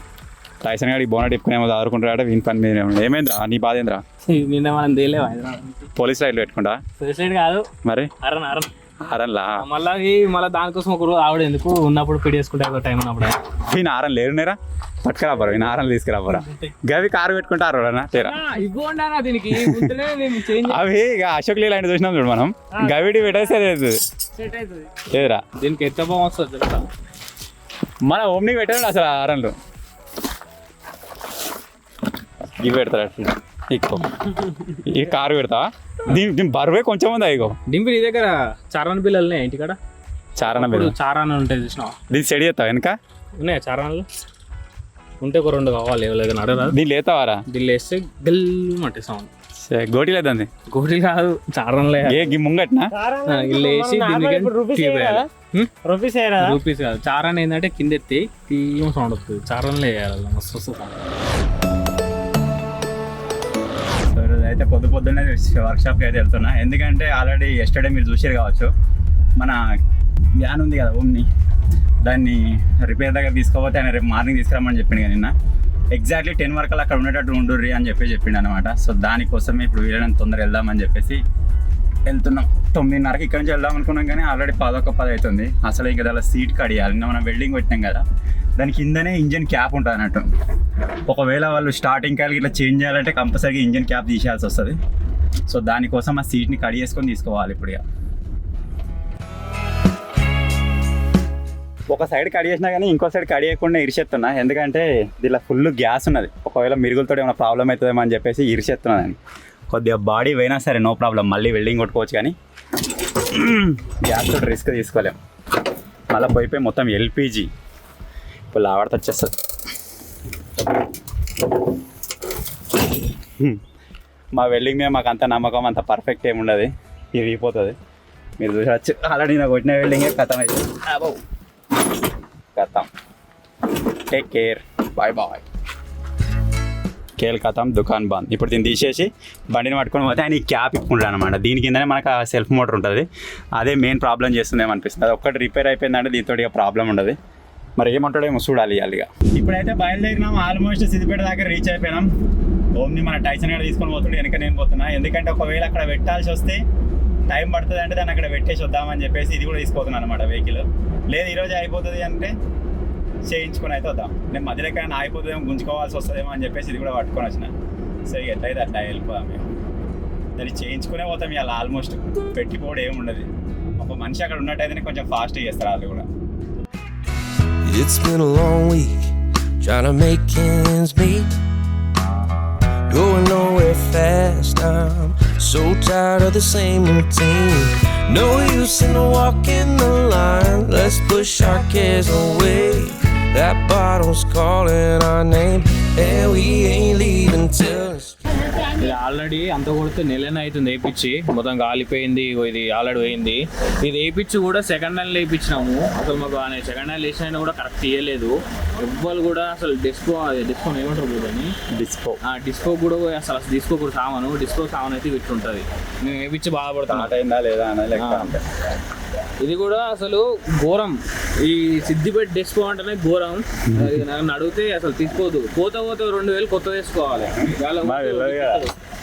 టైసన్ గారికి బోనట్ ఇప్పుకునేమో ఆదుకుంటాడు, వీని పని మీద ఏమైందిరా నీ బాధ ఏంద్రా? నిన్న మనం తేలేవా పోలీస్ రైడ్లు పెట్టుకుంటా? పోలీస్ రైడ్ కాదు మరి అరన్లా మళ్ళీ దానికోసం ఒక రోజు ఆవిడ ఎందుకు ఉన్నప్పుడు పిడి వేసుకుంటే టైం ఉన్నప్పుడు. ఈయన ఆరన్ లేరునేరా, పట్టుకురాబరా ఈయన ఆరన్ తీసుకురాబరా. గవి కారు పెట్టుకుంటారు తేరా దీనికి అవి ఇక అశోక్ లీలా ఆయన చూసినాం చూడు మనం. గవిడి పెట్టేస్తే లేదురా, దీనికి ఎంత బాగుంది తెలుసా. మన ఓమ్నికి పెట్టాడు అసలు ఆరన్లు ఇవి పెడతాడు. ఎక్కువ ఈ కారు పెడతావా? దీని బరువే కొంచెం ఉందా? ఇగో డింపి నీ దగ్గర చారాన పిల్లలు ఇంటికాడ చారాన ఉంటాయి చూసినావా? దీన్ని సెడి చేస్తావా వెనక? ఉన్నాయా చారాలు? ఉంటే ఒక 2 కావాలి. ఎవరైనా అడగరా? దీన్ని లేతావారా? దీన్ని వేస్తే గల్లు మట్టి సౌండ్. గోటి లేదండి, గోటి కాదు చారణలే. ఏ ముంగట్నా ఇల్లు వేసి రూపీస్ కాదు. చారాన్ ఏంటంటే కింద ఎత్తి తీయం సౌండ్ వస్తుంది. చారణలే వేయాలి, మస్తు వస్తుంది. అయితే పొద్దున్నే వర్క్షాప్కి అయితే వెళ్తున్నా. ఎందుకంటే ఆల్రెడీ ఎస్టర్డే మీరు చూసారు కావచ్చు, మన వ్యాన్ ఉంది కదా ఓమ్ని, దాన్ని రిపేర్ దగ్గర తీసుకోపోతే ఆయన రేపు మార్నింగ్ తీసుకురామని చెప్పిండు కదా నిన్న. ఎగ్జాక్ట్లీ 10 వరకు అక్కడ ఉండేటట్టు ఉండుర్రి అని చెప్పిండు అనమాట. సో దానికోసమే ఇప్పుడు వీళ్ళని తొందర వెళ్దామని చెప్పేసి వెళ్తున్నాం. 9:30కి ఇక్కడ నుంచి వెళ్దాం అనుకున్నాం కానీ ఆల్రెడీ 11:10 అవుతుంది. అసలు ఇంకా దాని సీట్ కడియాలి. నిన్న మనం వెల్డింగ్ పెట్టినాం కదా, దాని కిందనే ఇంజన్ క్యాప్ ఉంటుంది అన్నట్టు. ఒకవేళ వాళ్ళు స్టార్టింగ్ కాయలకి ఇట్లా చేంజ్ చేయాలంటే కంపల్సరీగా ఇంజన్ క్యాప్ తీసేయాల్సి వస్తుంది. సో దానికోసం ఆ సీట్ని కడిగేసుకొని తీసుకోవాలి ఇప్పుడు. ఇక ఒక సైడ్ కడిగేసినా కానీ ఇంకో సైడ్ కడిగేయకుండా ఇరిచేస్తున్నా. ఎందుకంటే దీనిలో ఫుల్ గ్యాస్ ఉన్నది. ఒకవేళ మిరుగులతో ఏమైనా ప్రాబ్లం అవుతుందేమో అని చెప్పేసి ఇరిచేస్తున్నాను. కొద్దిగా బాడీ పోయినా సరే నో ప్రాబ్లం, మళ్ళీ వెల్డింగ్ కొట్టుకోవచ్చు. కానీ గ్యాస్ తోటి రిస్క్ తీసుకోలేము. మళ్ళీ పోయిపోయి మొత్తం ఎల్పిజి ఇప్పుడు ఆవిడతో వచ్చేస్తుంది. మా వెల్డింగ్ మీద మాకు అంత నమ్మకం, అంత పర్ఫెక్ట్ ఏమి ఉండదు, ఇరిగిపోతుంది. మీరు చూసొచ్చు ఆల్రెడీ నాకు కొట్టిన వెల్డింగే కథం అవుతుంది. కథం. Take care, bye bye. కేల్ కథం, దుకాన్ బంద్. ఇప్పుడు దీన్ని తీసేసి బండిని పట్టుకొని పోతే ఆయన ఈ క్యాప్ ఇప్పుకుంటాడు అనమాట. దీని కిందనే మనకు ఆ సెల్ఫ్ మోటార్ ఉంటుంది. అదే మెయిన్ ప్రాబ్లం చేస్తుందేమో అనిపిస్తుంది. అది ఒక్కటి రిపేర్ అయిపోయిందంటే దీంతో ఇక ప్రాబ్లం ఉండదు. మరి ఏమంటాడేమో చూడాలి ఇక. ఇప్పుడైతే బయలుదేరినాం, ఆల్మోస్ట్ సిద్దిపేట దగ్గర రీచ్ అయిపోయినాం. ఓమ్ని మన టైసన్ గారు తీసుకొని పోతుండే, వెనక నేను పోతున్నా. ఎందుకంటే ఒకవేళ అక్కడ పెట్టాల్సి వస్తే టైం పడుతుంది అంటే దాన్ని అక్కడ పెట్టేసి వద్దామని చెప్పేసి ఇది కూడా తీసుకుపోతున్నాను అనమాట వెహికల్. లేదు ఈరోజు అయిపోతుంది అంటే చేయించుకొని అయితే వద్దాం. నేను మధ్యలో ఎక్కడైనా ఆగిపోతుందేమో, గుంజుకోవాల్సి వస్తుందేమో అని చెప్పేసి ఇది కూడా పట్టుకొని వచ్చిన. సో ఇక ఎట్లయితే అట్లా వెళ్ళిపోదాం. దాన్ని చేయించుకునే పోతాం ఇవాళ ఆల్మోస్ట్ పెట్టిపోవడం ఏమి ఉండదు. ఒక మనిషి అక్కడ ఉన్నట్టయితేనే కొంచెం ఫాస్ట్గా చేస్తారు వాళ్ళు కూడా. It's been a long week trying to make ends meet, going nowhere fast. I'm so tired of the same routine. No use in walking the line. Let's push our cares away. That bottle's calling our name, and we ain't leaving till it's ఇది already అంత కొడితే నెలనే అవుతుంది వేయించి, మొత్తం కాలిపోయింది. ఇది already పోయింది. ఇది వేయించి కూడా సెకండ్ హ్యాండ్ వేయించినాము. అసలు మాకు సెకండ్ హ్యాండ్ వేసిన కూడా కరెక్ట్ ఇవ్వలేదు ఎవ్వరు కూడా. అసలు డిస్కో ఏమంటారు అని డిస్కో కూడా అసలు డిస్కో కూడా సామాను అయితే ఇట్లా ఉంటుంది. మేము వేయించి బాధపడతాం అయిందా లేదా అని. ఇది కూడా అసలు ఘోరం. ఈ సిద్దిపేట డిస్కో అంటేనే ఘోరం. నన్ను అడిగితే అసలు తీసుకోవద్దు. పోతే 2000 కొత్త తీసుకోవాలి.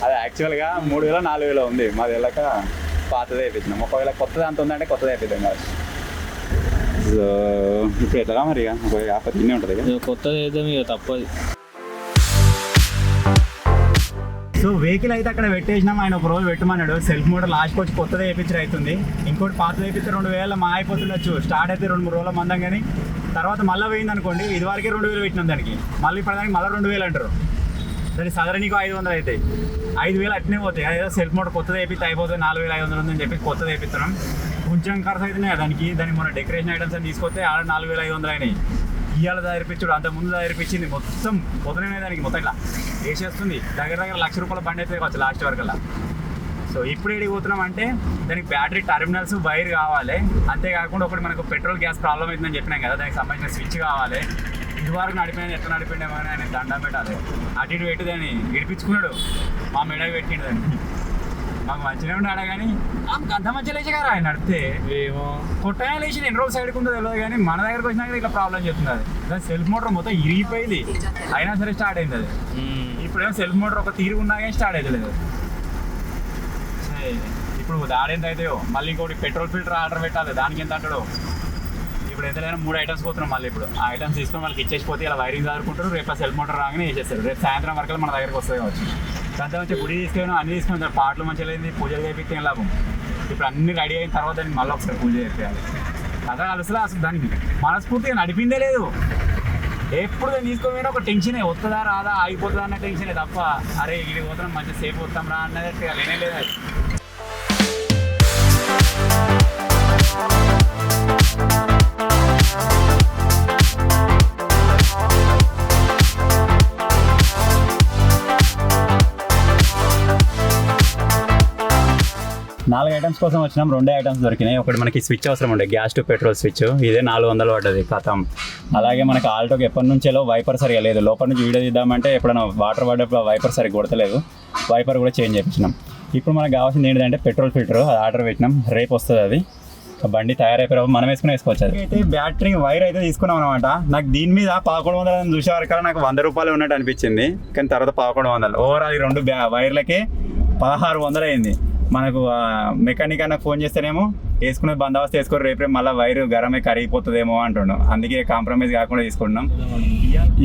అది యాక్చువల్గా 3000 4000 ఉంది. మాది వెళ్ళక పాతదే వేయించినాం. ఒకవేళ కొత్తది అంత ఉందంటే కొత్తది వేయిద్దాం కాదు. సో ఇప్పుడు ఎట్లా మరి ఒక 50 తినే ఉంటుంది కదా. కొత్తది వేద్దాం ఇక తప్పదు. సో వెహికల్ అయితే అక్కడ పెట్టేసినాం. ఆయన ఒక రోజు పెట్టమన్నాడు. సెల్ఫ్ మోటార్ లాస్ట్కి వచ్చి కొత్తది వేయించడం అవుతుంది. ఇంకోటి పాతది వేయిస్తే 2000 మా అయిపోతుండొచ్చు. స్టార్ట్ అయితే 2-3 రోజుల మందం, కానీ తర్వాత మళ్ళీ పోయింది అనుకోండి. ఇది వరకే 2000 పెట్టినాం దానికి. మళ్ళీ ఇప్పుడు దానికి మళ్ళీ 2000 అంటారు. దానికి సదరనీకు 500 అవుతాయి. 5000 అట్నే పోతాయి. అదేదో సెల్ఫ్ మోటార్ కొత్తది వేయిస్తే అయిపోతుంది. 4500 ఉందని చెప్పి కొత్తది వేయిస్తున్నాం. కొంచెం ఖర్చు అవుతున్నాయి దానికి. మొన్న డెకరేషన్ ఐటమ్స్ అని తీసుకొస్తే 4500 అయినాయి. ఇవాళ ధరిపించుడు అంత ముందు ధరిపించింది మొత్తం పొద్దునే దానికి మొత్తం ఇట్లా వేసేస్తుంది. దగ్గర ₹1,00,000 బండి అయితే కావచ్చు లాస్ట్ వరకు అలా. సో ఇప్పుడు ఏడికి పోతున్నాం అంటే దానికి బ్యాటరీ టర్మినల్స్ వైర్ కావాలి. అంతేకాకుండా ఒకటి మనకు పెట్రోల్ గ్యాస్ ప్రాబ్లం అవుతుందని చెప్పినాం కదా, దానికి సంబంధించిన స్విచ్ కావాలి. ఇదివరకు నడిపోయినా ఎట్లా నడిపోయినామో అని ఆయన దండం పెట్టాలి. అటు ఇటు పెట్టి దాన్ని ఇడిపించుకున్నాడు. మా మెడకు పెట్టిండు దాన్ని. మాకు మంచిగా ఉన్నాడా కానీ అంత మంచిగా లేచి కదా ఆయన నడితే ఏమో కొట్టగా లేచి ఎన్ని రోజులు సైడ్కి ఉందో తెలియదు. కానీ మన దగ్గరకు వచ్చినాక ఇట్లా ప్రాబ్లం చెప్తుంది. అది దాని సెల్ఫ్ మోటార్ మొత్తం ఇరిగిపోయింది. అయినా సరే స్టార్ట్ అయింది అది. ఇప్పుడేమో సెల్ఫ్ మోటార్ ఒక తీరు ఉన్నా కానీ స్టార్ట్ అవుతలేదు. ఇప్పుడు దాడేంత అవుతాయో. మళ్ళీ ఇంకోటి పెట్రోల్ ఫిల్టర్ ఆర్డర్ పెట్టాలి. దానికి ఎంత అంటాడో. ఇప్పుడు ఎంతైనా 3 ఐటమ్స్ పోతున్నాం. మళ్ళీ ఇప్పుడు ఆ ఐటమ్స్ తీసుకొని వాళ్ళకి ఇచ్చేసిపోతే ఇలా వైరింగ్ చదువుకుంటారు. రేపు ఆ సెల్ఫ్ మోటార్ రాగానే వేసేస్తారు. రేపు సాయంత్రం వరకు మన దగ్గరకు వస్తుంది కావచ్చు. దాంతో మంచి గుడి తీసుకెళ్ళి అన్ని తీసుకుని పాటలు మంచిగా లేదు, పూజలు చేపిస్తే ఏం లాభం. ఇప్పుడు అన్ని రెడీ అయిన తర్వాత దానికి మళ్ళీ ఒకసారి పూజ చేయాలి. అదే అసలు దానికి మనస్ఫూర్తిగా నడిపిందే లేదు. ఎప్పుడు దాన్ని తీసుకొని ఒక టెన్షనే, వస్తుందా రాదా ఆగిపోతుందా అన్న టెన్షనే తప్ప అరే ఇది పోతున్నాం మంచిగా సేఫ్ వస్తాం రా అన్నది లేనే లేదు. అది 4 ఐటమ్స్ కోసం వచ్చినాం. 2 ఐటమ్స్ దొరికినాయి. ఒకటి మనకి స్విచ్ అవసరం ఉండే, గ్యాస్ టు పెట్రోల్ స్విచ్. ఇదే 400 పడ్డది కథం. అలాగే మనకి ఆల్టోకి ఎప్పటి నుంచేలో వైపర్ సరిగా లేదు. లోపల నుంచి వీడియో తీద్దామంటే ఎప్పుడైనా వాటర్ పడ్డప్పుడు వైపర్ సరిగ్గా కొడతలేదు. వైపర్ కూడా చేంజ్ చేయించినాం. ఇప్పుడు మనకు కావాల్సింది ఏంటంటే పెట్రోల్ ఫిల్టర్. అది ఆర్డర్ పెట్టినాం. రేపు వస్తుంది. అది బండి తయారైపోయినప్పుడు మనం వేసుకోవచ్చు. అది అయితే బ్యాటరీ వైర్ అయితే తీసుకున్నాం అనమాట. నాకు దీని మీద 1100 చూసే వరకు నాకు ₹100 ఉన్నట్టు అనిపించింది. కానీ తర్వాత 1100 ఓవరాల్ 2 వైర్లకి 1600 అయింది. మనకు మెకానిక్ అన్న ఫోన్ చేస్తేనేమో వేసుకునే బందోబస్తు వేసుకోరు, రేపు మళ్ళీ వైర్ గరమే కరిగిపోతుందేమో అంటున్నాం. అందుకే కాంప్రమైజ్ కాకుండా తీసుకుంటున్నాం.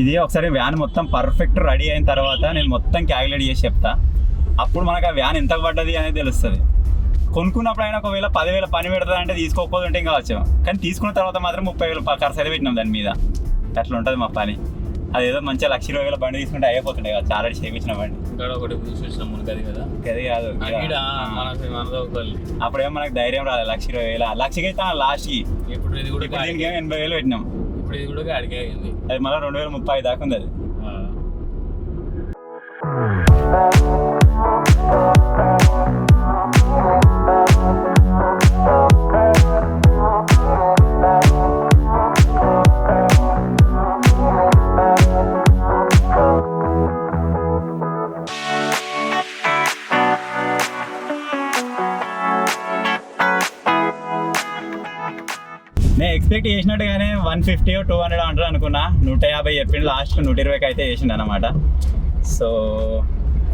ఇది ఒకసారి వ్యాన్ మొత్తం పర్ఫెక్ట్ రెడీ అయిన తర్వాత నేను మొత్తం క్యాలిక్యులేట్ చేసి చెప్తా. అప్పుడు మనకు ఆ వ్యాన్ ఎంత పడ్డది అనేది తెలుస్తుంది. కొనుక్కున్నప్పుడు అయినా ఒకవేళ 10,000 పని పెడుతుంది అంటే తీసుకోకపోతుంటే ఇంకా వచ్చాం. కానీ తీసుకున్న తర్వాత మాత్రం 30,000 ఖర్చు అయితే పెట్టినాం దాని మీద. అట్లా ఉంటుంది మా పని. అదేదో మంచిగా ₹1,20,000 బండి తీసుకుంటే అయిపోతుండే కదా. చాలా చేయించిన బండి అది కాదు. అప్పుడేమో మనకు ధైర్యం రాలేదు. ₹1,20,000 లక్షకి అయితే లాస్ట్కి. ఇప్పుడు దీనికి 80,000 పెట్టినాం. అది మళ్ళీ 2035 దాకా ఉంది. అది నేను ఎక్స్పెక్ట్ చేసినట్టుగానే 150 or 200 అంటారు అనుకున్నా. 150 చెప్పిండు. లాస్ట్కి 120కి అయితే వేసిండు అనమాట. సో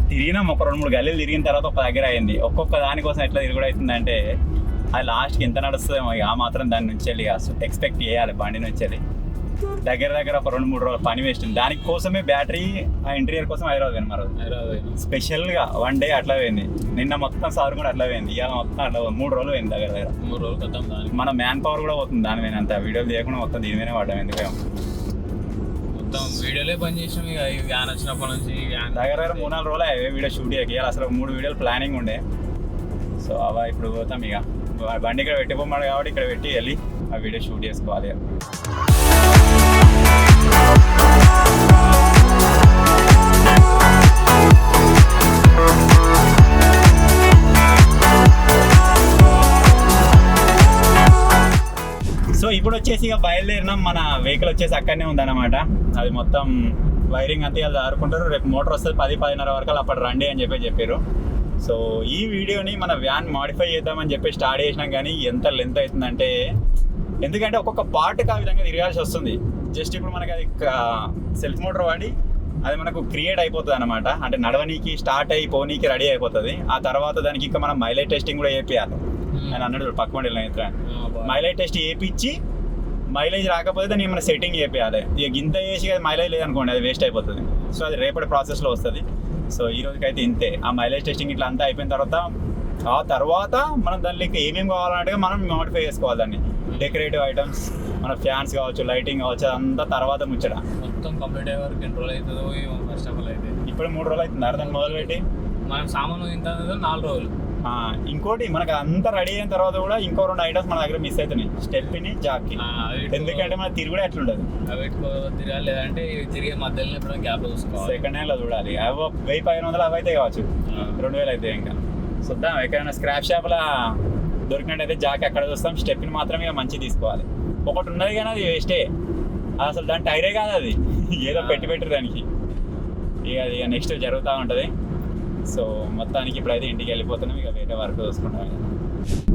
తిరిగినాం. ఒక 2-3 గల్లీలు తిరిగిన తర్వాత ఒక దగ్గర అయింది. ఒక్కొక్క దానికోసం ఎట్లా తిరుగుడు అవుతుందంటే అది లాస్ట్కి ఎంత నడుస్తుందేమో. ఆ మాత్రం దాని నుంచి వెళ్ళి ఎక్స్పెక్ట్ చేయాలి బండి నుంచి వెళ్ళి. దగ్గర దగ్గర ఒక 2-3 రోజులు పని వేస్ట్. దానికోసమే బ్యాటరీ ఆ ఇంటీరియర్ కోసం హైదరాబాద్ పోయింది మరి స్పెషల్గా 1 డే అట్లా పోయింది. నిన్న మొత్తం సార్ కూడా అట్లా పోయింది. ఇవాళ మొత్తం అట్లా 3 రోజులు పోయింది దగ్గర దగ్గర. 3 రోజులు కొద్దాం దానికి. మన మ్యాన్ పవర్ కూడా పోతుంది దాని మీద. అంత వీడియోలు చేయకుండా మొత్తం దీని మీదనే పడ్డాం. ఎందుకేమో మొత్తం వీడియోలే పని చేసాం. ఇక ఈ వ్యాన్ వచ్చినప్పటి నుంచి దగ్గర దగ్గర 3-4 రోజులు అయ్యాయి వీడియో షూట్ చేయకి. అసలు 3 వీడియోలు ప్లానింగ్ ఉండే. సో అవ ఇప్పుడు పోతాం. ఇక బండి ఇక్కడ పెట్టిపోమన్నాడు కాబట్టి ఇక్కడ పెట్టి వెళ్ళి ఆ వీడియో షూట్ చేసుకోవాలి. సో ఇప్పుడు వచ్చేసి ఇక బయలుదేరినాం. మన వెహికల్ వచ్చేసి అక్కడనే ఉందన్నమాట. అది మొత్తం వైరింగ్ అంతా ఇలా ఆడుకుంటారు. రేపు మోటార్ వస్తుంది 10-10:30 వరకు అప్పుడు రండి అని చెప్పారు. సో ఈ వీడియోని మన వ్యాన్ మాడిఫై చేద్దామని చెప్పి స్టార్ట్ చేసినాం. కానీ ఎంత లెంత్ అవుతుందంటే, ఎందుకంటే ఒక్కొక్క పార్ట్కి ఆ విధంగా తిరగాల్సి వస్తుంది. జస్ట్ ఇప్పుడు మనకి అది సెల్ఫ్ మోటార్ వాడి అది మనకు క్రియేట్ అయిపోతుంది అనమాట. అంటే నడవనీకి స్టార్ట్ అయ్యి పోనీకి రెడీ అయిపోతుంది. ఆ తర్వాత దానికి ఇంకా మనం మైలేజ్ టెస్టింగ్ కూడా చేయాలి. ఆయన అన్నాడు పక్క మండలి మైలేజ్ టెస్ట్ చేయించి మైలేజ్ రాకపోతే దాన్ని మన సెట్టింగ్ చేయాలి. ఇక గింత చేసి అది మైలేజ్ లేదనుకోండి అది వేస్ట్ అయిపోతుంది. సో అది రేపటి ప్రాసెస్లో వస్తుంది. సో ఈ రోజుకైతే ఇంతే. ఆ మైలేజ్ టెస్టింగ్ ఇట్లా అంతా అయిపోయిన తర్వాత మనం దానికి ఏమేమి కావాలన్నట్టుగా మనం మోడిఫై చేసుకోవాలి. దాన్ని డెకరేటివ్ ఐటమ్స్, మన ఫ్యాన్స్ కావచ్చు, లైటింగ్ కావచ్చు, అదంతా తర్వాత ముచ్చట. మొత్తం కంప్లీట్ అయ్యే వరకు ఎన్ని రోజులు అవుతుందో ఫస్ట్ ఆఫ్ ఆల్ అయితే ఇప్పుడు 3 రోజులు అవుతుంది దాన్ని మొదలుపెట్టి. మనం సామాను ఇంత 4 రోజులు. ఇంకోటి మనకు అంతా రెడీ అయిన తర్వాత కూడా ఇంకో 2 ఐటమ్స్ మన దగ్గర మిస్ అవుతున్నాయి. స్టెప్ని, జాక్కి. ఎందుకంటే మన తిరుగుడు ఎట్లుండదు. అవి తిరగాలి. లేదంటే తిరిగే మధ్యలో ఎప్పుడైనా గ్యాప్ చూసుకోవాలి. సెకండ్ హ్యాండ్లో చూడాలి. అవి 1500 అవి అయితే కావచ్చు. 2000 అయితే ఇంకా చూద్దాం. ఎక్కడైనా స్క్రాప్ షాప్లా దొరికినట్టయితే జాక్ అక్కడ చూస్తాం. స్టెప్ని మాత్రమే మంచి తీసుకోవాలి. ఒకటి ఉన్నది కానీ అది వేస్టే. అసలు దాని టైరే కాదు అది. ఏదో పెట్టి దానికి. ఇక అది నెక్స్ట్ జరుగుతూ ఉంటుంది. సో మొత్తానికి ఇప్పుడైతే ఇంటికి వెళ్ళిపోతున్నాం. ఇక వేరే వర్క్ చూసుకుంటాం.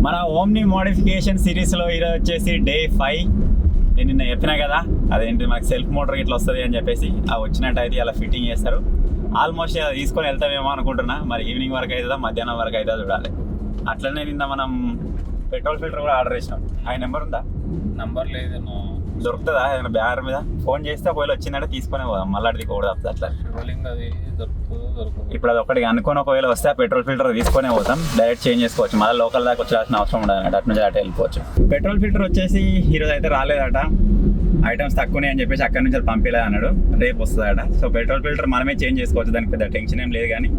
మన ఓమ్ని మోడిఫికేషన్ సిరీస్లో ఈరోజు వచ్చేసి డే 5. నేను నిన్న చెప్పినా కదా అదేంటి మనకి సెల్ఫ్ మోటార్ ఇట్లా వస్తుంది అని చెప్పేసి. ఆ వచ్చినట్టయితే అలా ఫిట్టింగ్ చేస్తారు. ఆల్మోస్ట్ ఇలా తీసుకొని వెళ్తామేమో అనుకుంటున్నా. మరి ఈవినింగ్ వరకు అవుతుందా మధ్యాహ్నం వరకు అవుతుందా చూడాలి. అట్లనే నిన్న మనం పెట్రోల్ ఫిల్టర్ కూడా ఆర్డర్ చేసినాం. ఆ నెంబర్ ఉందా? నంబర్ లేదేమో. దొరుకుతుందా ఏదైనా బ్యానర్ మీద ఫోన్ చేస్తే ఒకవేళ వచ్చిందంటే తీసుకునే పోదాం. మళ్ళీ దిగకూడదు అట్లా. ఇప్పుడు అది ఒకటి అనుకుని ఒకవేళ వస్తే ఆ పెట్రోల్ ఫిల్టర్ తీసుకునే పోతాం. డైరెక్ట్ చేంజ్ చేసుకోవచ్చు. మళ్ళీ లోకల్ దాకా వచ్చాల్సిన అవసరం ఉండదు అన్నట్టు. అటు నుంచి అటు వెళ్ళిపోవచ్చు. పెట్రోల్ ఫిల్టర్ వచ్చేసి ఈరోజు అయితే రాలేదట. ఐటమ్స్ తక్కువనే అని చెప్పేసి అక్కడి నుంచి పంపిలే అన్నాడు. రేపు వస్తుందట. సో పెట్రోల్ ఫిల్టర్ మనమే చేంజ్ చేసుకోవచ్చు. దానికి పెద్ద టెన్షన్ ఏం లేదు. కానీ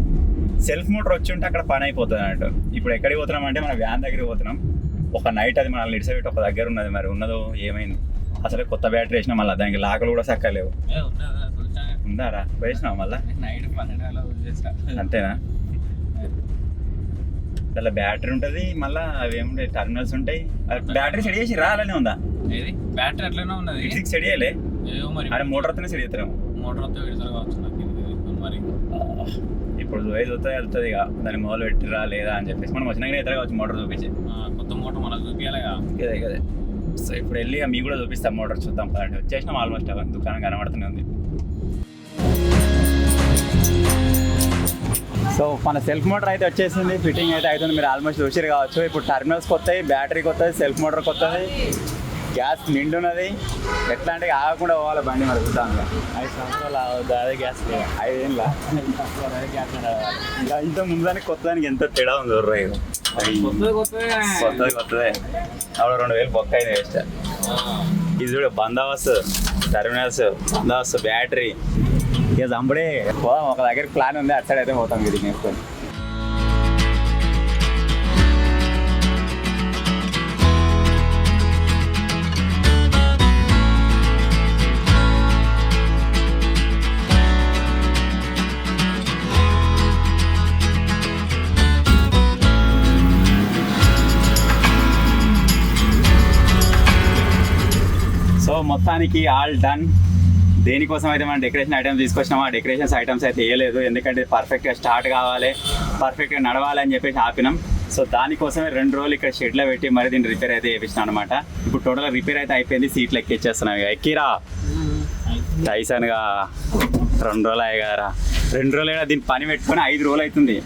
సెల్ఫ్ మోటార్ వచ్చి ఉంటే అక్కడ పని అయిపోతుంది అన్నట్టు. ఇప్పుడు ఎక్కడికి పోతున్నాం అంటే మన వ్యాన్ దగ్గరికి పోతున్నాం. ఒక నైట్ అది మనల్ని ఇడిసబెట్టి ఒక దగ్గర ఉన్నది. మరి ఉన్నదో ఏమైంది అసలు. కొత్త బ్యాటరీ వేసినాం. మళ్ళీ దానికి లాకలు కూడా సక్కలేవు. ఉందారా వేసినావు మళ్ళీ? నైట్ 12 అంతేనా? అలా బ్యాటరీ ఉంటుంది. మళ్ళీ అవి ఏముంటాయి టర్మినల్స్ ఉంటాయి. బ్యాటరీ సెట్ చేసి రాలనే ఉందా? ఏది బ్యాటరీ అట్లనే ఉన్నది. సెట్ చేయలే మరి. అరే మోటార్తోనే సెట్ చేస్తారేమో. మోటార్తో పెడతారు కావచ్చు మరి. ఇప్పుడు వెళ్తుంది ఇక దాన్ని మొదలు పెట్టిరా లేదా అని చెప్పేసి మనం వచ్చినాక ఎదురు కావచ్చు మోటార్ చూపించి. కొత్త మోటార్ మనకు చూపించాలిగా. కదే. సో ఇప్పుడు వెళ్ళి మీకు కూడా చూపిస్తాం మోటార్. చూద్దాం పదండి. వచ్చేసినాం ఆల్మోస్ట్. దుకాణం కనబడుతూనే ఉంది. సో మన సెల్ఫ్ మోటార్ అయితే వచ్చేసింది. ఫిట్టింగ్ అయితే అవుతుంది. మీరు ఆల్మోస్ట్ చూసిరు కావచ్చు. ఇప్పుడు టర్మినల్స్ కొత్తవి, బ్యాటరీ కొత్తది, సెల్ఫ్ మోటార్ కొత్తది, గ్యాస్ నిండున్నది. ఎట్లా అంటే ఆగకుండా పోవాలి బండి. మరి చూద్దాం. 5 సంవత్సరాలు అవుతుంది అదే గ్యాస్. 5 ఏళ్ళ అదే గ్యాస్. ఇంకా ఇంత ముందానికి కొత్తదానికి ఎంత తేడా ఉంది. కొత్తదే. అప్పుడు 2000 బొక్క అయింది వేస్ట్. ఇది చూడ బందోబస్తు, టర్మినల్స్, బందోబస్తు, బ్యాటరీ. ఇక చంపుడే పోదాం. ఒక దగ్గర ప్లాన్ ఉంది. అటు సైడ్ అయితే పోతాం. ఇది నేర్చుకొని. సో మొత్తానికి ఆల్ డన్. దేనికోసం అయితే మనం డెకరేషన్ ఐటమ్స్ తీసుకొచ్చినామో ఆ డెకరేషన్స్ ఐటమ్స్ అయితే వేయలేదు. ఎందుకంటే పర్ఫెక్ట్గా స్టార్ట్ కావాలి, పర్ఫెక్ట్గా నడవాలి అని చెప్పేసి ఆపినాం. సో దానికోసమే 2 రోజులు ఇక్కడ షెడ్లో పెట్టి మరి దీన్ని రిపేర్ అయితే వేయించినాం అనమాట. ఇప్పుడు టోటల్గా రిపేర్ అయితే అయిపోయింది. సీట్లు ఎక్కిచ్చేస్తున్నాం. ఇక ఎక్కిరా టైసన్గా 2 రోజులు అయ్యారా. 2 రోజులు దీన్ని పని పెట్టుకొని 5 రోజులు అవుతుంది.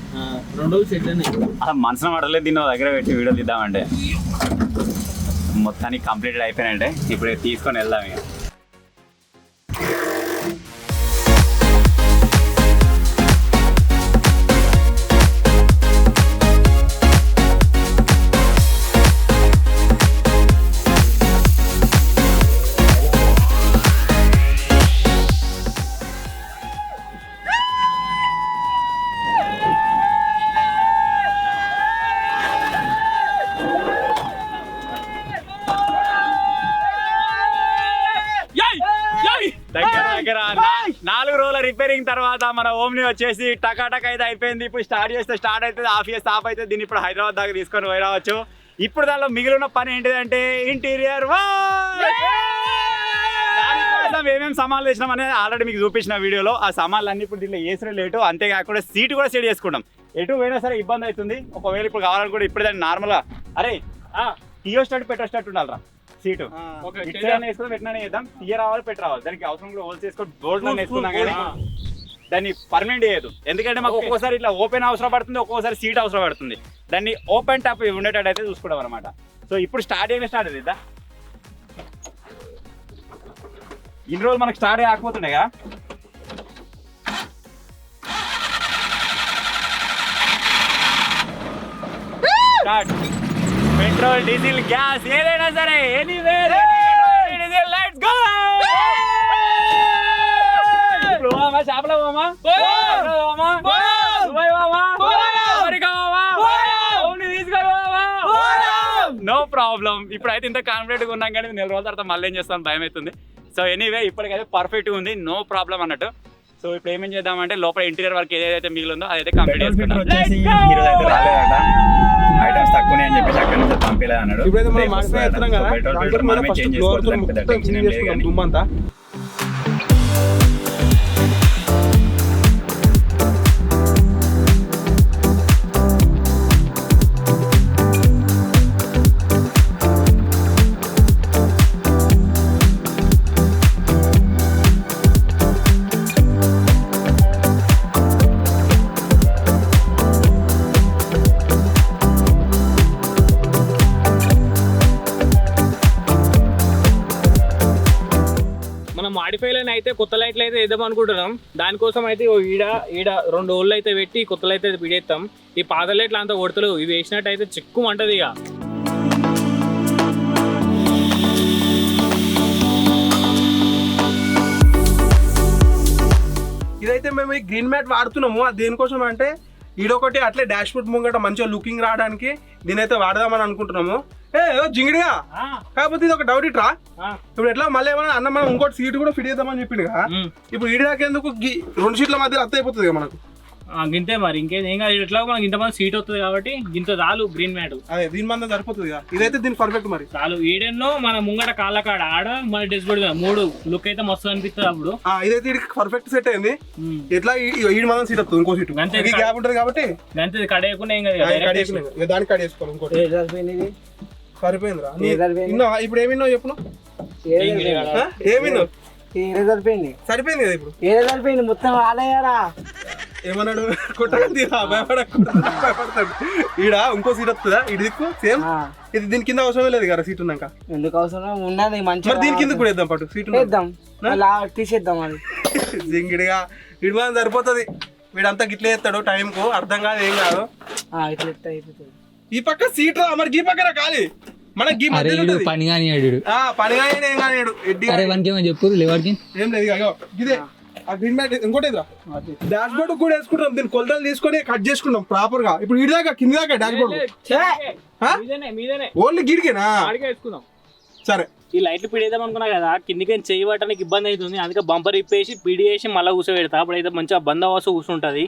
2 రోజులు సెట్ అసలు మనసులో పడలేదు. దీన్ని దగ్గర పెట్టి వీడియో తీద్దామంటే మొత్తానికి కంప్లీటెడ్ అయిపోయినట్టే. ఇప్పుడు తీసుకొని వెళ్దాం. ఇక దగ్గర 4 రోజుల రిపేరింగ్ తర్వాత మన ఓమ్ని వచ్చేసి టకాటక్ అయితే అయిపోయింది. ఇప్పుడు స్టార్ట్ చేస్తే స్టార్ట్ అవుతుంది, ఆఫ్ చేస్తే ఆఫ్ అవుతుంది. దీన్ని ఇప్పుడు హైదరాబాద్ దాకా తీసుకొని పోయి రావచ్చు. ఇప్పుడు దానిలో మిగిలిన పని ఏంటిదంటే ఇంటీరియర్ ఏమేమి సామాన్లు వేసినాం అనేది ఆల్రెడీ మీకు చూపించిన వీడియోలో. ఆ సామాన్లు అన్ని ఇప్పుడు దీంట్లో వేసిన లేటు, అంతేకాకుండా సీట్ కూడా సెట్ చేసుకుంటాం. ఎటు పోయినా సరే ఇబ్బంది అవుతుంది. ఒకవేళ ఇప్పుడు కావాలనుకుంటే ఇప్పుడు దాన్ని నార్మల్గా అరే టీయో స్టార్ట్ పెట్టేటట్టు ఉండాలిరా సీటు. వేసుకొని పెట్టినా చేద్దాం, తీయ రావాలి పెట్టి రావాలి. దానికి అవసరం కూడా హోల్స్ వేసుకొని బోర్డులో వేసుకున్నాం కానీ దాన్ని పర్మనెంట్ చేయదు. ఎందుకంటే మాకు ఒక్కోసారి ఇట్లా ఓపెన్ అవసరం పడుతుంది, ఒక్కోసారి సీట్ అవసరం పడుతుంది. దాన్ని ఓపెన్ టాప్ ఉండేటట్టు అయితే చూసుకుంటాం అనమాట. సో ఇప్పుడు స్టార్ట్ అవుతుందా ఇన్ని రోజులు మనకు స్టార్ట్ కాకపోతుండే కదా. స్టార్ట్ పెట్రోల్ డీజిల్ గ్యాస్ ఏదైనా సరే ఎనీవేర్ డీజిల్ లెట్స్ గో. పోమా షాప్లో పోమా నో ప్రాబ్లం. ఇప్పుడైతే ఇంత కాన్ఫిడెంట్గా ఉన్నాం కానీ 4 రోజుల తర్వాత మళ్ళీ ఏం చేస్తాను భయం అవుతుంది. సో ఎనీవే ఇప్పటికైతే పర్ఫెక్ట్గా ఉంది, నో ప్రాబ్లం అన్నట్టు. సో ఇప్పుడు ఏమేం చేద్దామంటే లోపల ఇంటీరియర్ వర్క్ ఏదైతే మిగిలిందో అదైతే కంప్లీట్ చేసుకుంటాం. ఐటమ్స్ తక్కువ అని చెప్పేసి అక్కడ నుంచి పంపిలే అన్నాడు. మాడిఫైలను అయితే కొత్త లైట్లు అయితే వేద్దాం అనుకుంటున్నాం. దానికోసం అయితే ఈడ 2 ఓళ్ళు అయితే పెట్టి కొత్త లైట్లు అయితే పిడేస్తాం. ఈ పాత లైట్లు అంతా కొడతలేవు, ఇవి వేసినట్టు అయితే చిక్కుమంటది. ఇక ఇదైతే మేము ఈ గ్రీన్ మ్యాట్ వాడుతున్నాము. అది దేనికోసం అంటే ఈడొకటి అట్లే డాష్ బోర్డ్ ముంగట మంచిగా లుకింగ్ రావడానికి దీనైతే వాడదామని అనుకుంటున్నాము. జింగిడిగా కాకపోతే ఇది ఒక డౌట్ ఇట్రా, ఇప్పుడు ఎట్లా మళ్ళీ ఏమన్నా అన్న మనం ఇంకోటి సీట్ కూడా ఫిట్ చేద్దామని చెప్పిండు కదా. ఇప్పుడు ఈడి దాకా ఎందుకు 2 సీట్ల మధ్య అత్త అయిపోతుంది కదా మనకు. గింతే మరి ఇంకేం కాదు. ఎట్లా మనకి ఇంతమంది సీట్ వస్తుంది కాబట్టి గింత చాలు గ్రీన్ మ్యాట్. అదే దీని మంది సరిపోతుంది కదా. ఇదైతే దీని పర్ఫెక్ట్ మరి చాలు. ఈడెన్నో మన ముంగట కాళ్ళ కాడ ఆడ మన డెస్ బోర్డ్ 3 లుక్ అయితే మస్తు అనిపిస్తుంది. అప్పుడు ఇదైతే పర్ఫెక్ట్ సెట్ అయింది. ఎట్లా ఈడి మంది సీట్ వస్తుంది, ఇంకో సీట్ గ్యాప్ ఉంటుంది కాబట్టి గంతే కడేయకుండా ఏం కాదు, దానికి కడేసుకోవాలి. ఇంకోటి సరిపోయిందిరా. ఇప్పుడు ఏమిన్నావు చెప్పు, ఏమిన్నావు సరిపోయింది సరిపోయింది కదా. ఇప్పుడు సరిపోయింది మొత్తం ఆలయారా ఏమన్నాడు కొట్టండి భయపడతాడు. ఈడ ఇంకో సీట్ వస్తుందా ఇటు దిక్కు సేమ్. ఇది దీని కింద అవసరం లేదు కదా సీట్ ఉన్నాక. ఎందుకు అవసరం ఉన్నది మంచిగా. దీని కింద కూడా వేద్దాం పట్టు సీట్ వేద్దాం, తీసేద్దాం. అది జింగిడిగా వీడి మీద సరిపోతుంది. వీడంతా గిట్ల చేస్తాడు టైంకు, అర్థం కాదు ఏం కాదు. ఇట్లా అయిపోతుంది. ఈ పక్క సీట్ రా మరి, గీ పక్కన ఖాళీ మనకి పని కానీ ఏం కానియాడు చెప్పు లేవాడికి ఏం లేదు. ఇదే ఆ గ్రీన్ మ్యాట్ ఇంకోటి డాష్ బోర్డ్ కూడా వేసుకుంటాం. దీని కొలతలు తీసుకొని కట్ చేసుకుంటాం ప్రాపర్ గా. ఇప్పుడు ఇటు దాకా కింద దాకా డాష్ బోర్డ్ ఓన్లీ గిడికేనా? సరే ఈ లైట్లు పిడేద్దాం అనుకున్నా కదా, కిందికి చెయ్యి పట్టడానికి ఇబ్బంది అవుతుంది. అందుకే బంపర్ ఇప్పేసి పిడియేసి మళ్ళీ కూర్చోబెడతా. అప్పుడైతే మంచిగా బందోబస్తు కూర్చుంటది.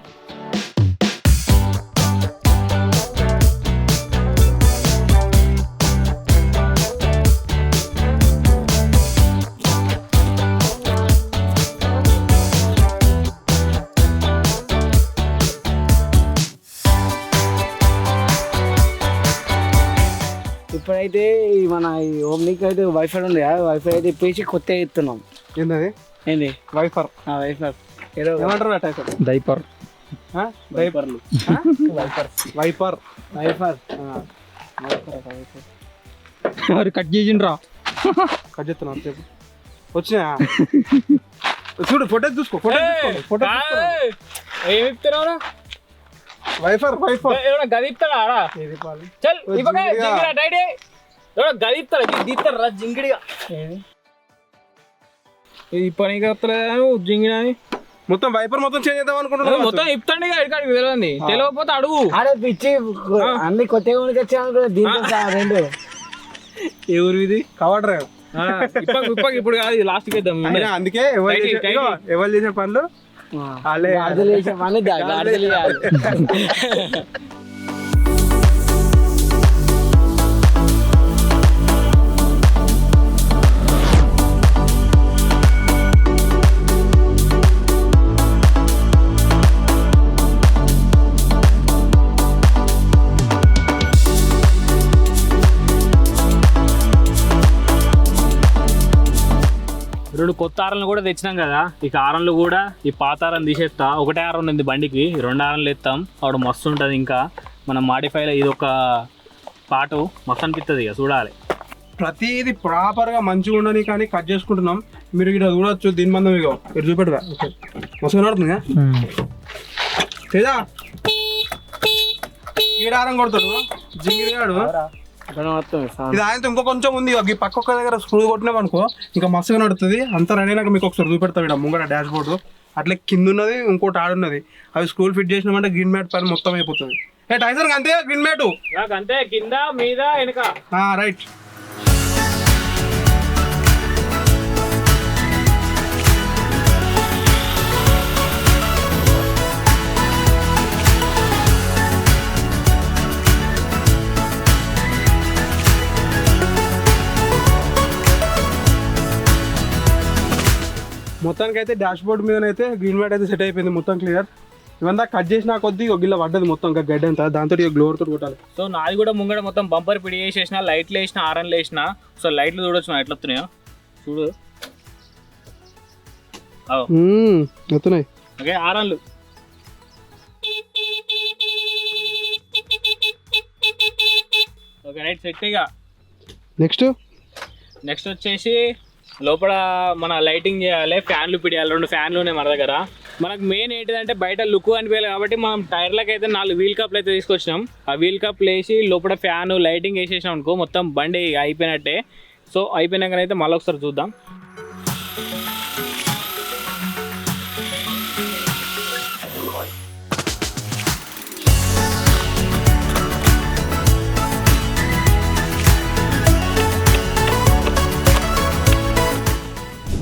ఇప్పుడైతే మన ఓమ్నికి అయితే వైఫై ఉంది కదా, వైఫై అయితే ఇప్పేసి కొత్త ఎత్తున్నాం. ఏంటది? ఏంది వైఫర్. వైఫర్ ఏమంటారు డైపర్ వైపర్లు వైపర్ వైఫర్ కట్ చేసిండ్రా. కట్ చేస్తున్నా చెప్పు వచ్చినా చూడు ఫోటో చూసుకో. ఫోటో ఏమి ఇస్తున్నావు? వైఫర్ గదిస్తాడా గదిస్తారా జింగిడిగా ఇది పనికి వస్తలేదు జింగిడి అని మొత్తం వైపర్ మొత్తం చేంజ్ చేద్దాం అనుకుంటున్నాను. మొత్తం ఇస్తాండి ఇక్కడికి తెలియదు, తెలియకపోతే అడుగు. అరే పిచ్చి అన్ని కొత్తగా వచ్చాను దీంతో 2 ఎవరు ఇది కవర్ డ్రైవ్ ఇప్పుడు కాదు లాస్ట్ వేద్దాం అయినా అందుకే ఎవరు చేసే పనులు వాళ్ళే గాడిదలు వేసే పని గాడిదలు చేయాలి. రెండు కొత్త ఆరన్లు కూడా తెచ్చినాం కదా. ఇక ఆరన్లు కూడా ఈ పాత ఆరన్ తీసేస్తా. ఒకటే ఆరన్ ఉంది బండికి, 2 ఆరన్లు ఎత్తాం. అప్పుడు మస్తు ఉంటుంది. ఇంకా మనం మాడిఫైలో ఇది ఒక పాటు మస్తు అనిపిస్తుంది. ఇక చూడాలి. ప్రతిదీ ప్రాపర్గా మంచిగా ఉండని కానీ కట్ చేసుకుంటున్నాం. మీరు ఇక్కడ చూడొచ్చు దీని మందం ఇగో ఇక్కడ చూపెట్టరా మస్తు నడుతుందిగా లేదా ఈడారం కొడతాడు జింగిరిగాడు. ఇది ఆయనతో ఇంకో కొంచెం ఉంది. ఈ పక్క ఒక్క దగ్గర స్క్రూ కొట్టినాం అనుకో ఇంకా మస్తుగా నడుతుంది. అంతా రెడీ అయినాక మీకు ఒకసారి చూపెడతాం ఇక్కడ ముంగడ డాష్ బోర్డు. అట్లా కింద ఉన్నది ఇంకోటి ఆడున్నది. అవి స్క్రూలు ఫిట్ చేసినామంటే గ్రీన్ మ్యాట్ పని మొత్తం అయిపోతుంది. ఏ టైసర్ అంతే గ్రీన్ మ్యాట్ అంతే కింద మీద వెనక రైట్. మొత్తానికి అయితే డాష్ బోర్డ్ మీదనైతే గ్రీన్ మ్యాట్ అయితే సెట్ అయిపోయింది మొత్తం క్లియర్. ఇవంతా కట్ చేసినా కొద్దీ ఒక గిల్ల పడ్డది మొత్తం ఇంకా గడ్డ అంతా. దాంతో గ్లోర్ తోటి కొట్టాలి. సో నాది కూడా ముంగడ మొత్తం బంపర్ పిడి వేసేసిన, లైట్లు వేసిన, ఆరన్లు వేసిన. సో లైట్లు చూడొచ్చు ఎట్లా వస్తున్నాయో చూడు. వస్తున్నాయి. ఓకే ఆరన్లు ఓకే రైట్ సెట్. ఇక నెక్స్ట్ వచ్చేసి లోపల మన లైటింగ్ చేయాలి, ఫ్యాన్లు పిడియాలి. 2 ఫ్యాన్లు ఉన్నాయి మన దగ్గర. మనకు మెయిన్ ఏంటిదంటే బయట లుక్ అనిపించాలి కాబట్టి మనం టైర్లకు అయితే 4 వీల్ కప్లు అయితే తీసుకొచ్చినాం. ఆ వీల్ కప్లు వేసి లోపల ఫ్యాన్ లైటింగ్ వేసేసాం అనుకో మొత్తం బండి అయిపోయినట్టే. సో అయిపోయినాకనైతే మళ్ళీ ఒకసారి చూద్దాం.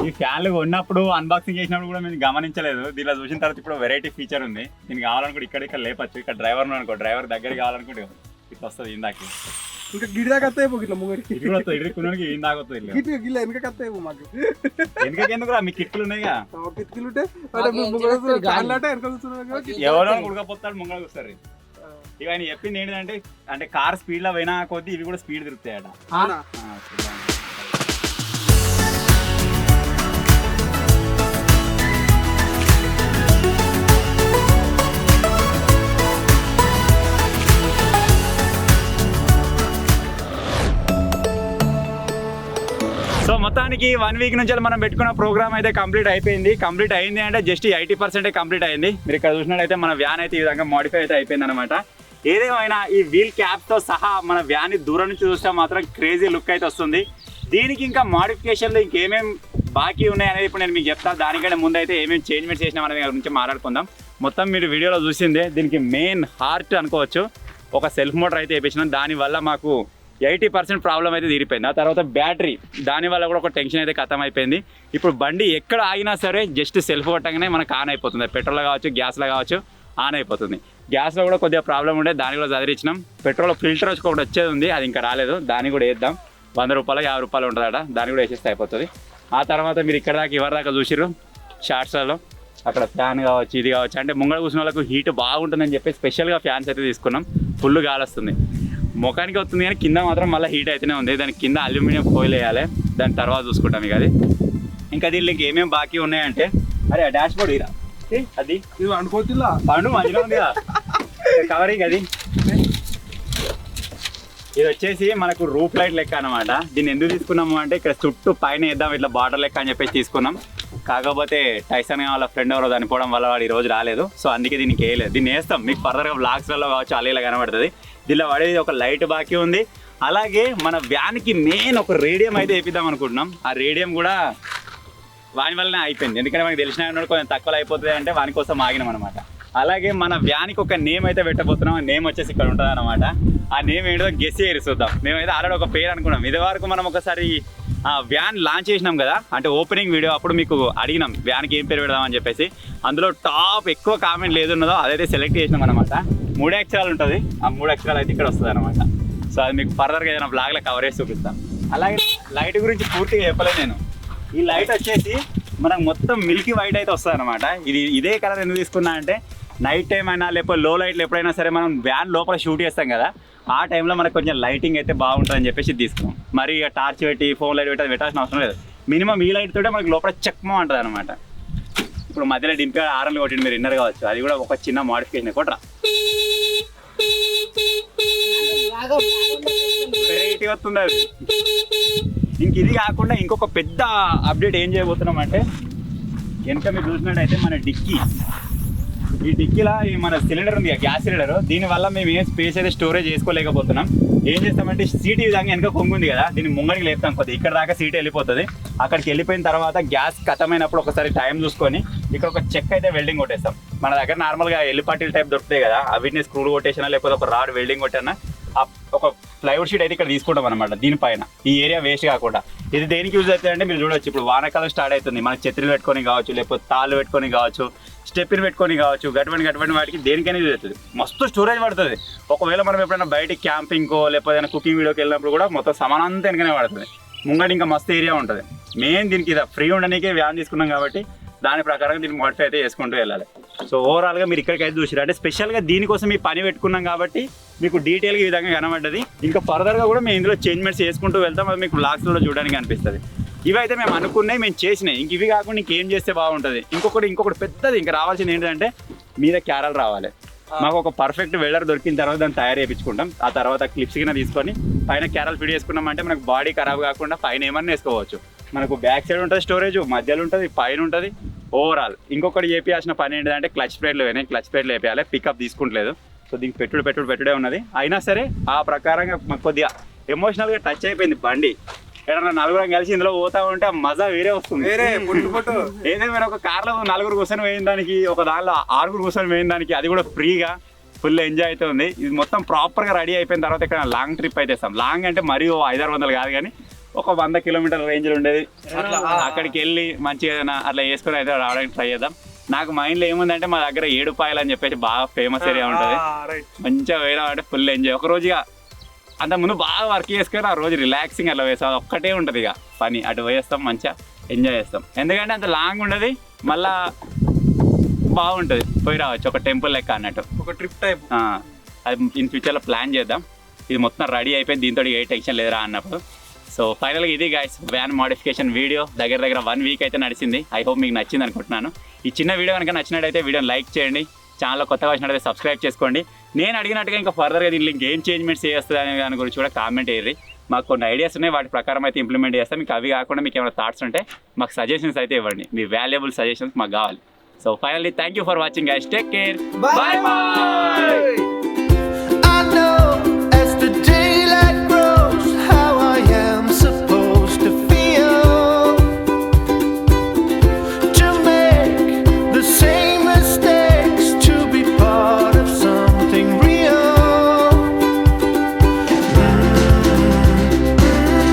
ఈ ఫ్యాన్లు కొన్నప్పుడు అన్బాక్సింగ్ చేసినప్పుడు కూడా మేము గమనించలేదు. దీనిలో చూసిన తర్వాత ఇప్పుడు వెరైటీ ఫీచర్ ఉంది. దీనికి కావాలనుకుంటే ఇక్కడ లేపచ్చు. ఇక్కడ డ్రైవర్ అనుకో, డ్రైవర్ దగ్గర కావాలనుకుంటే ఇట్లా వస్తుంది. ఇందాక ఇంకా గిడి దాకా వస్తాయి ఇట్లా ముంగడికి ఇడుకున్నకి ఇందాక వస్తుంది. గిల్ల వెనక వస్తాయి మాకు. ఎందుకు మీ కిట్లు ఉన్నాయిగా, కిటికీలు ఉంటే ఎవరో ఉడకపోతాడు ముంగడ చూస్తారు. ఇక ఆయన చెప్పింది ఏంటంటే అంటే కార్ స్పీడ్ లో పోయినా కొద్దీ ఇవి కూడా స్పీడ్ తిరుగుతాయట. సో మొత్తానికి 1 వీక్ నుంచి మనం పెట్టుకున్న ప్రోగ్రామ్ అయితే కంప్లీట్ అయిపోయింది. కంప్లీట్ అయింది అంటే జస్ట్ 80% కంప్లీట్ అయింది. మీరు ఇక్కడ చూసినట్టయితే మన వ్యాన్ అయితే ఈ విధంగా మోడిఫై అయితే అయిపోయింది అనమాట. ఏదేమైనా ఈ వీల్ క్యాప్తో సహా మన వ్యాన్ దూరం నుంచి చూస్తే మాత్రం క్రేజీ లుక్ అయితే వస్తుంది. దీనికి ఇంకా మోడిఫికేషన్లు ఇంకేమేమి బాకీ ఉన్నాయి అనేది ఇప్పుడు నేను మీకు చెప్తాను. దానికంటే ముందు అయితే ఏమేమి చేంజ్మెంట్స్ చేసినాం అనేది గురించి మాట్లాడుకుందాం. మొత్తం మీరు వీడియోలో చూసిందే దీనికి మెయిన్ హార్ట్ అనుకోవచ్చు. ఒక సెల్ఫ్ మోటార్ అయితే వేయించినాం. దానివల్ల మాకు 80% ప్రాబ్లం అయితే తీరిపోయింది. ఆ తర్వాత బ్యాటరీ దానివల్ల కూడా ఒక టెన్షన్ అయితే ఖతం అయిపోయింది. ఇప్పుడు బండి ఎక్కడ ఆగినా సరే జస్ట్ సెల్ఫ్ కొట్టగానే మనకు ఆన్ అయిపోతుంది. పెట్రోల్లో కావచ్చు, గ్యాస్లో కావచ్చు ఆన్ అయిపోతుంది. గ్యాస్లో కూడా కొద్దిగా ప్రాబ్లం ఉండే, దాన్ని కూడా చదివించినాం. పెట్రోల్ ఫిల్టర్ ఒకటి వచ్చేది ఉంది, అది ఇంకా రాలేదు. దాన్ని కూడా వేద్దాం. 100 రూపాయలు 50 రూపాయలు ఉంటుందట, దాన్ని కూడా వేసేస్తే అయిపోతుంది. ఆ తర్వాత మీరు ఇక్కడ దాకా ఎవరి దాకా చూసిర్రు షార్ట్స్లలో అక్కడ ఫ్యాన్ కావచ్చు, ఇది కావచ్చు. అంటే ముంగడ కూర్చున్న వాళ్ళకు హీట్ బాగుంటుందని చెప్పి స్పెషల్గా ఫ్యాన్స్ అయితే తీసుకున్నాం. ఫుల్ గాలి వస్తుంది, ముఖానికి వస్తుంది కానీ కింద మాత్రం మళ్ళీ హీట్ అయితేనే ఉంది. దానికి కింద అల్యూమినియం ఫాయిల్ వేయాలి, దాని తర్వాత చూసుకుంటాం ఇక అది. ఇంకా దీనికి ఏమేమి బాకీ ఉన్నాయంటే అరే ఆ డాష్ బోర్డ్ ఇరా, అది ఇది అనుకోవచ్చులా పండు మధ్యలో ఉంది కదా కవరింగ్. అది ఇది వచ్చేసి మనకు రూఫ్ లైట్ లెక్క అనమాట. దీన్ని ఎందుకు తీసుకున్నాము అంటే ఇక్కడ చుట్టూ పైన వేద్దాం ఇట్లా బార్డర్ లెక్క అని చెప్పేసి తీసుకున్నాం. కాకపోతే టైసన్ వాళ్ళ ఫ్రెండ్ ఎవరో చనిపోవడం వల్ల వాడు ఈ రోజు రాలేదు. సో అందుకే దీనికి వేయలేదు. దీన్ని వేస్తాం, మీకు ఫర్దర్గా బ్లాగ్స్లలో కావచ్చు అలా ఇలా కనబడుతుంది. దీనిలో పడేది ఒక లైట్ బాకీ ఉంది. అలాగే మన వ్యాన్కి మెయిన్ ఒక రేడియం అయితే వేపిద్దాం అనుకుంటున్నాం. ఆ రేడియం కూడా వాని వల్లనే అయిపోయింది, ఎందుకంటే మనకి తెలిసిన కొంచెం తక్కువలో అయిపోతుంది అంటే వాని కోసం ఆగినాం అనమాట. అలాగే మన వ్యాన్కి ఒక నేమ్ అయితే పెట్టబోతున్నాం. ఆ నేమ్ వచ్చేసి ఇక్కడ ఉంటుంది అనమాట. ఆ నేమ్ ఏంటో గెస్ చేసి చూద్దాం. మేమైతే ఆల్రెడీ ఒక పేరు అనుకున్నాం. ఇది వరకు మనం ఒకసారి వ్యాన్ లాంచ్ చేసినాం కదా, అంటే ఓపెనింగ్ వీడియో అప్పుడు మీకు అడిగినాం వ్యాన్కి ఏం పేరు పెడదామని చెప్పేసి. అందులో టాప్ ఎక్కువ కామెంట్లు ఏది ఉన్నదో అదైతే సెలెక్ట్ చేసినాం అనమాట. 3 అక్షరాలు ఉంటుంది, ఆ 3 అక్షరాలు అయితే ఇక్కడ వస్తుంది అనమాట. సో అది మీకు ఫర్దర్గా ఏదైనా బ్లాగ్లో కవర్ చేసి చూపిస్తాను. అలాగే లైట్ గురించి పూర్తిగా చెప్పలేదు నేను. ఈ లైట్ వచ్చేసి మనకు మొత్తం మిల్కీ వైట్ అయితే వస్తుంది అనమాట. ఇదే కలర్ ఎందుకు తీసుకున్నా అంటే నైట్ టైం అయినా లేకపోతే లో లైట్లు ఎప్పుడైనా సరే మనం వ్యాన్ లోపల షూట్ చేస్తాం కదా, ఆ టైంలో మనకు కొంచెం లైటింగ్ అయితే బాగుంటుందని చెప్పేసి తీసుకున్నాం. మరి ఇక టార్చ్ పెట్టి ఫోన్ లైట్ పెట్టి పెట్టాల్సిన అవసరం లేదు. మినిమం ఈ లైట్ తోటే మనకి లోపల చక్మ ఉంటుంది అనమాట. ఇప్పుడు మధ్యలో డింపి ఆరన్లు కొట్టింది, మీరు ఇన్నర్ కావచ్చు, అది కూడా ఒక చిన్న మోడిఫికేషన్ కొట్రా. వెరైటీ వస్తుంది అది. ఇంక ఇది కాకుండా ఇంకొక పెద్ద అప్డేట్ ఏం చేయబోతున్నాం అంటే, వెనక మీరు చూసినట్టయితే మన డిక్కీ, ఈ డిక్కీలా మన సిలిండర్ ఉంది, గ్యాస్ సిలిండర్, దీనివల్ల మేము ఏం స్పేస్ అయితే స్టోరేజ్ చేసుకోలేకపోతున్నాం. ఏం చేస్తామంటే సీట్ ఈ విధంగా వెనక కొంగుంది కదా, దీన్ని ముంగడికి లేపుతాం కొద్దిగా, ఇక్కడ దాకా సీట్ వెళ్ళిపోతుంది. అక్కడికి వెళ్ళిపోయిన తర్వాత గ్యాస్ ఖతమైనప్పుడు ఒకసారి టైం చూసుకొని ఇక్కడ ఒక చెక్ అయితే వెల్డింగ్ కొట్టేస్తాం. మన దగ్గర నార్మల్గా ఎల్లిపాటిల్ టైప్ దొరుకుతాయి కదా, వీటిని స్క్రూ కొట్టేసినా లేకపోతే ఒక రాడ్ వెల్డింగ్ కొట్టినా ఒక ప్లైవుడ్ షీట్ అయితే ఇక్కడ తీసుకుంటాం అనమాట. దీనిపైన ఈ ఏరియా వేస్ట్ కాకుండా. ఇది దేనికి యూజ్ అవుతుంది అంటే మీరు చూడొచ్చు, ఇప్పుడు వానాకాలం స్టార్ట్ అవుతుంది, మనకి ఛత్రీలు పెట్టుకొని కావచ్చు, లేకపోతే తాళ్ళు పెట్టుకొని కావచ్చు, స్టెప్ని పెట్టుకొని కావచ్చు, గటువంటి వాటికి దేనికైనా యూజ్ అవుతుంది. మస్తు స్టోరేజ్ పడుతుంది. ఒకవేళ మనం ఎప్పుడైనా బయటికి క్యాంపింగ్కో లేకపోతే ఏదైనా కుకింగ్ వీడియోకి వెళ్ళినప్పుడు కూడా మొత్తం సమానంతా వెనకనే పడుతుంది. ముంగడి ఇంకా మస్తు ఏరియా ఉంటుంది. మెయిన్ దీనికి ఇది ఫ్రీ ఉండడానికే వ్యాన్ తీసుకున్నాం కాబట్టి దాని ప్రకారం దీన్ని మోడిఫై అయితే చేసుకుంటూ వెళ్ళాలి. సో ఓవరాల్గా మీరు ఇక్కడికి అయితే చూసారు అంటే స్పెషల్గా దీనికోసం ఈ పని పెట్టుకున్నాం కాబట్టి మీకు డీటెయిల్గా ఈ విధంగా కనబడ్డది. ఇంకా ఫర్దర్గా కూడా మేము ఇందులో చేంజ్మెంట్స్ చేసుకుంటూ వెళ్తాం, అది మీకు బ్లాగ్స్లో చూడడానికి అనిపిస్తుంది. ఇవైతే మేము అనుకున్నాయి, మేము చేసినాయి. ఇంక ఇవి కాకుండా ఇంకేం చేస్తే బాగుంటుంది. ఇంకొకటి పెద్దది ఇంకా రావాల్సింది ఏంటంటే మీద క్యారల్ రావాలి. మాకు ఒక పర్ఫెక్ట్ వెల్డర్ దొరికిన తర్వాత దాన్ని తయారు చేయించుకుంటాం. ఆ తర్వాత క్లిప్స్ కింద తీసుకొని పైన క్యారల్ ఫిట్ చేసుకున్నాం అంటే మనకు బాడీ ఖరాబ్ కాకుండా పైన ఏమన్నా వేసుకోవచ్చు. మనకు బ్యాక్ సైడ్ ఉంటుంది స్టోరేజ్, మధ్యలో ఉంటుంది, పైన ఉంటుంది. ఓవరాల్ ఇంకొకటి చేయాల్సిన పని ఏంటంటే క్లచ్ ప్లేట్లు వేయాలి, క్లచ్ ప్లేట్లు వేయాలి. పికప్ తీసుకుంటలేదు, సో దీనికి పెట్టుడే ఉన్నది. అయినా సరే ఆ ప్రకారంగా మాకు కొద్దిగా ఎమోషనల్గా టచ్ అయిపోయింది బండి. ఏదన్నా నలుగురం కలిసి ఇందులో పోతా ఉంటే ఆ మజా వేరే వస్తుంది. ఏదైనా మీరు ఒక కార్లో 4 కూర్చొని వేయిన దానికి, ఒక దానిలో 6 కూర్చొని వేయిన దానికి, అది కూడా ఫ్రీగా ఫుల్ ఎంజాయ్ అయితే ఉంది. ఇది మొత్తం ప్రాపర్గా రెడీ అయిపోయిన తర్వాత ఇక్కడ లాంగ్ ట్రిప్ అయితే ఇస్తాం. లాంగ్ అంటే మరీ 500-600 కాదు కానీ ఒక 100 కిలోమీటర్ల రేంజ్లో ఉండేది. అక్కడికి వెళ్ళి మంచిగా అట్లా వేసుకుని అయితే రావడానికి ట్రై చేద్దాం. నాకు మైండ్లో ఏముందంటే మా దగ్గర ఏడుపాయలు అని చెప్పేసి బాగా ఫేమస్ ఏరియా ఉంటుంది. మంచిగా వేయడం అంటే ఫుల్ ఎంజాయ్. ఒక రోజుగా అంత ముందు బాగా వర్క్ చేసుకొని ఆ రోజు రిలాక్సింగ్ అట్లా వేస్తాం. అది ఒక్కటే ఉంటుంది ఇక పని. అటు వేస్తాం, మంచిగా ఎంజాయ్ చేస్తాం. ఎందుకంటే అంత లాంగ్ ఉండదు, మళ్ళా బాగుంటుంది, పోయి రావచ్చు ఒక టెంపుల్ లెక్క అన్నట్టు, ఒక ట్రిప్ టైప్. అది ఇన్ ఫ్యూచర్లో ప్లాన్ చేద్దాం. ఇది మొత్తం రెడీ అయిపోయింది, దీంతో ఏ టెన్షన్ లేదురా అన్నప్పుడు. సో ఫైనల్గా ఇది గైస్ వ్యాన్ మోడిఫికేషన్ వీడియో. దగ్గర 1 వీక్ అయితే నడిచింది. ఐ హోప్ మీకు నచ్చింది అనుకుంటున్నాను. ఈ చిన్న వీడియో కనుక నచ్చినట్టయితే వీడియోని లైక్ చేయండి, ఛానల్లో కొత్తగా వచ్చినట్టయితే సబ్స్క్రైబ్ చేసుకోండి. నేను అడిగినట్టుగా ఇంకా ఫర్దర్గా దీనిలో ఇంకేం చేంజ్మెంట్స్ చేస్తుంది అనే దాని గురించి కూడా కామెంట్ వేయండి. మాకు కొన్ని ఐడియాస్ ఉన్నాయి, వాటి ప్రకారం అయితే ఇంప్లిమెంట్ చేస్తాం. మీకు అవి కాకుండా మీకు ఏమైనా థాట్స్ ఉంటే మాకు సజెషన్స్ అయితే ఇవ్వండి. మీ వాల్యుబుల్ సజెషన్స్ మాకు కావాలి. So finally thank you for watching guys. Take care, bye bye.